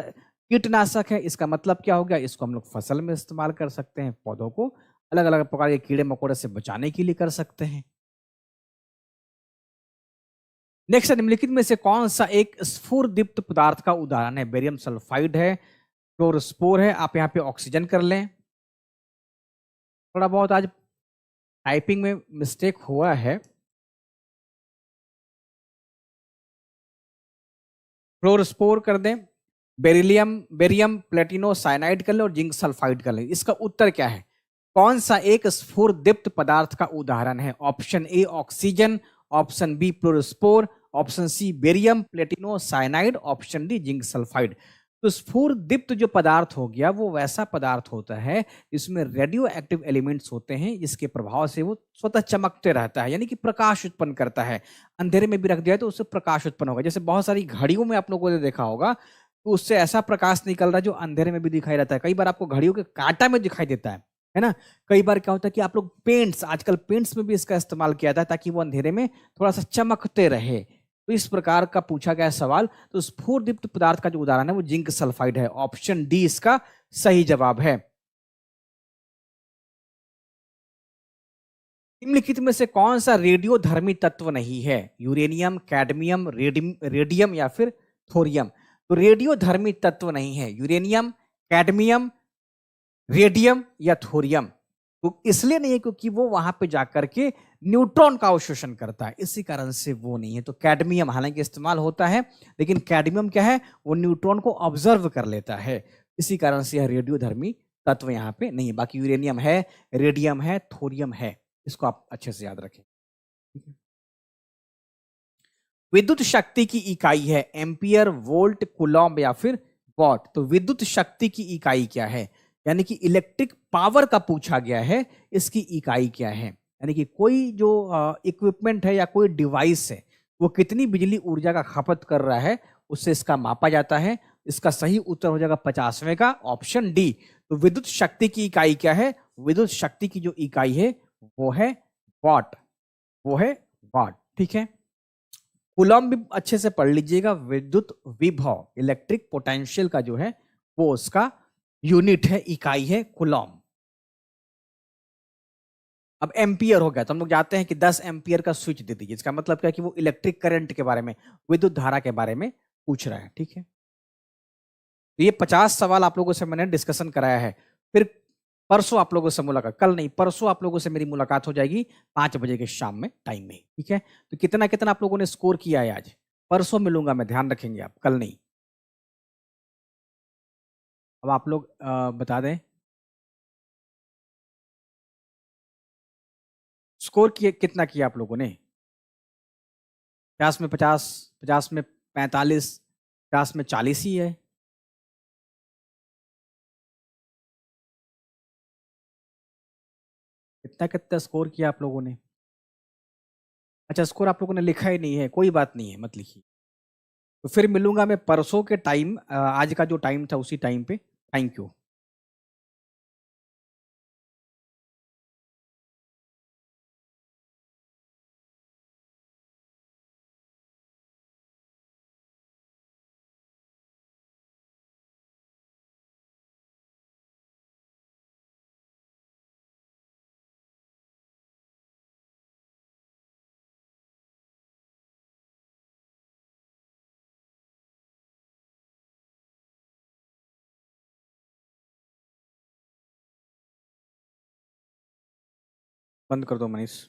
कीटनाशक है, इसका मतलब क्या हो गया? इसको हम लोग फसल में इस्तेमाल कर सकते हैं, पौधों को अलग अलग प्रकार के कीड़े मकोड़े से बचाने के लिए कर सकते हैं। नेक्स्ट, निम्नलिखित में से कौन सा एक स्फुरदीप्त पदार्थ का उदाहरण है? बेरियम सल्फाइड है, क्लोरोस्पोर है। आप यहाँ पे ऑक्सीजन कर लें। थोड़ा बहुत आज टाइपिंग में मिस्टेक हुआ है। क्लोरोस्पोर कर दें, बेरिलियम, बेरियम प्लेटिनो साइनाइड कर लें और जिंक सल्फाइड कर लें। इसका उत्तर क्या है? कौन सा एक स्फुरदीप्त पदार्थ का उदाहरण है? Option A oxygen, option B fluorspar, option C barium platinocyanide, option D zinc sulphide. तो स्फुरदीप्त जो पदार्थ हो गया वो वैसा पदार्थ होता है जिसमें रेडियो एक्टिव एलिमेंट्स होते हैं, जिसके प्रभाव से वो स्वतः चमकते रहता है, यानी कि प्रकाश उत्पन्न करता है। अंधेरे में भी रख दिया तो उससे प्रकाश उत्पन्न होगा। जैसे बहुत सारी घड़ियों में आप लोगों ने देखा होगा, तो उससे ऐसा प्रकाश निकल रहा है जो अंधेरे में भी दिखाई देता है। कई बार आपको घड़ियों के कांटा में दिखाई देता है ना। कई बार क्या होता है कि आप लोग पेंट्स, आजकल पेंट्स में भी इसका इस्तेमाल किया जाता है ताकि वो अंधेरे में थोड़ा सा चमकते रहे। तो इस प्रकार का पूछा गया सवाल। तो स्फुरदीप्त पदार्थ का जो उदाहरण है वो जिंक सल्फाइड है। ऑप्शन डी इसका सही जवाब है। निम्नलिखित में से कौन सा रेडियोधर्मी तत्व नहीं है? यूरेनियम, कैडमियम, रेडियम या फिर थोरियम। तो रेडियोधर्मी तत्व नहीं है यूरेनियम, कैडमियम, रेडियम या थोरियम। तो इसलिए नहीं है क्योंकि वो वहां पे जाकर के न्यूट्रॉन का अवशोषण करता है, इसी कारण से वो नहीं है। तो कैडमियम हालांकि इस्तेमाल होता है, लेकिन कैडमियम क्या है? वो न्यूट्रॉन को ऑब्जर्व कर लेता है, इसी कारण से यह रेडियोधर्मी तत्व यहाँ पे नहीं है। बाकी यूरेनियम है, रेडियम है, थोरियम है। इसको आप अच्छे से याद रखें। विद्युत शक्ति की इकाई है एम्पियर, वोल्ट, कूलॉम्ब या फिर वॉट। तो विद्युत शक्ति की इकाई क्या है? यानी कि इलेक्ट्रिक पावर का पूछा गया है, इसकी इकाई क्या है? यानी कि कोई जो इक्विपमेंट है या कोई डिवाइस है वो कितनी बिजली ऊर्जा का खपत कर रहा है, उससे इसका मापा जाता है। इसका सही उत्तर हो जाएगा 50वें का, ऑप्शन डी। तो विद्युत शक्ति की इकाई क्या है? विद्युत शक्ति की जो इकाई है वो है वॉट, वो है वॉट। ठीक है, कूलॉम भी अच्छे से पढ़ लीजिएगा। विद्युत विभव, इलेक्ट्रिक पोटेंशियल का जो है वो उसका यूनिट है, इकाई है कूलॉम। अब एम्पियर हो गया तो हम लोग जाते हैं कि 10 एम्पियर का स्विच दे दीजिए। इसका मतलब क्या है कि वो इलेक्ट्रिक करंट के बारे में, विद्युत धारा के बारे में पूछ रहा है। ठीक है, तो ये 50 सवाल आप लोगों से मैंने डिस्कशन कराया है। फिर परसों आप लोगों से मुलाकात, कल नहीं परसों आप लोगों से मेरी मुलाकात हो जाएगी 5 बजे के शाम में टाइम में। ठीक है, तो कितना कितना आप लोगों ने स्कोर किया है आज? परसों मिलूंगा मैं, ध्यान रखेंगे आप, कल नहीं। अब आप लोग बता दें स्कोर किए कितना किया आप लोगों ने? 50 में 50, 50 में 45, 50 में 40 ही है। कितना कितना स्कोर किया आप लोगों ने? अच्छा, स्कोर आप लोगों ने लिखा ही नहीं है, कोई बात नहीं है, मत लिखिए। तो फिर मिलूंगा मैं परसों के टाइम, आज का जो टाइम था उसी टाइम पे। Thank you. बंद कर दो मनीष।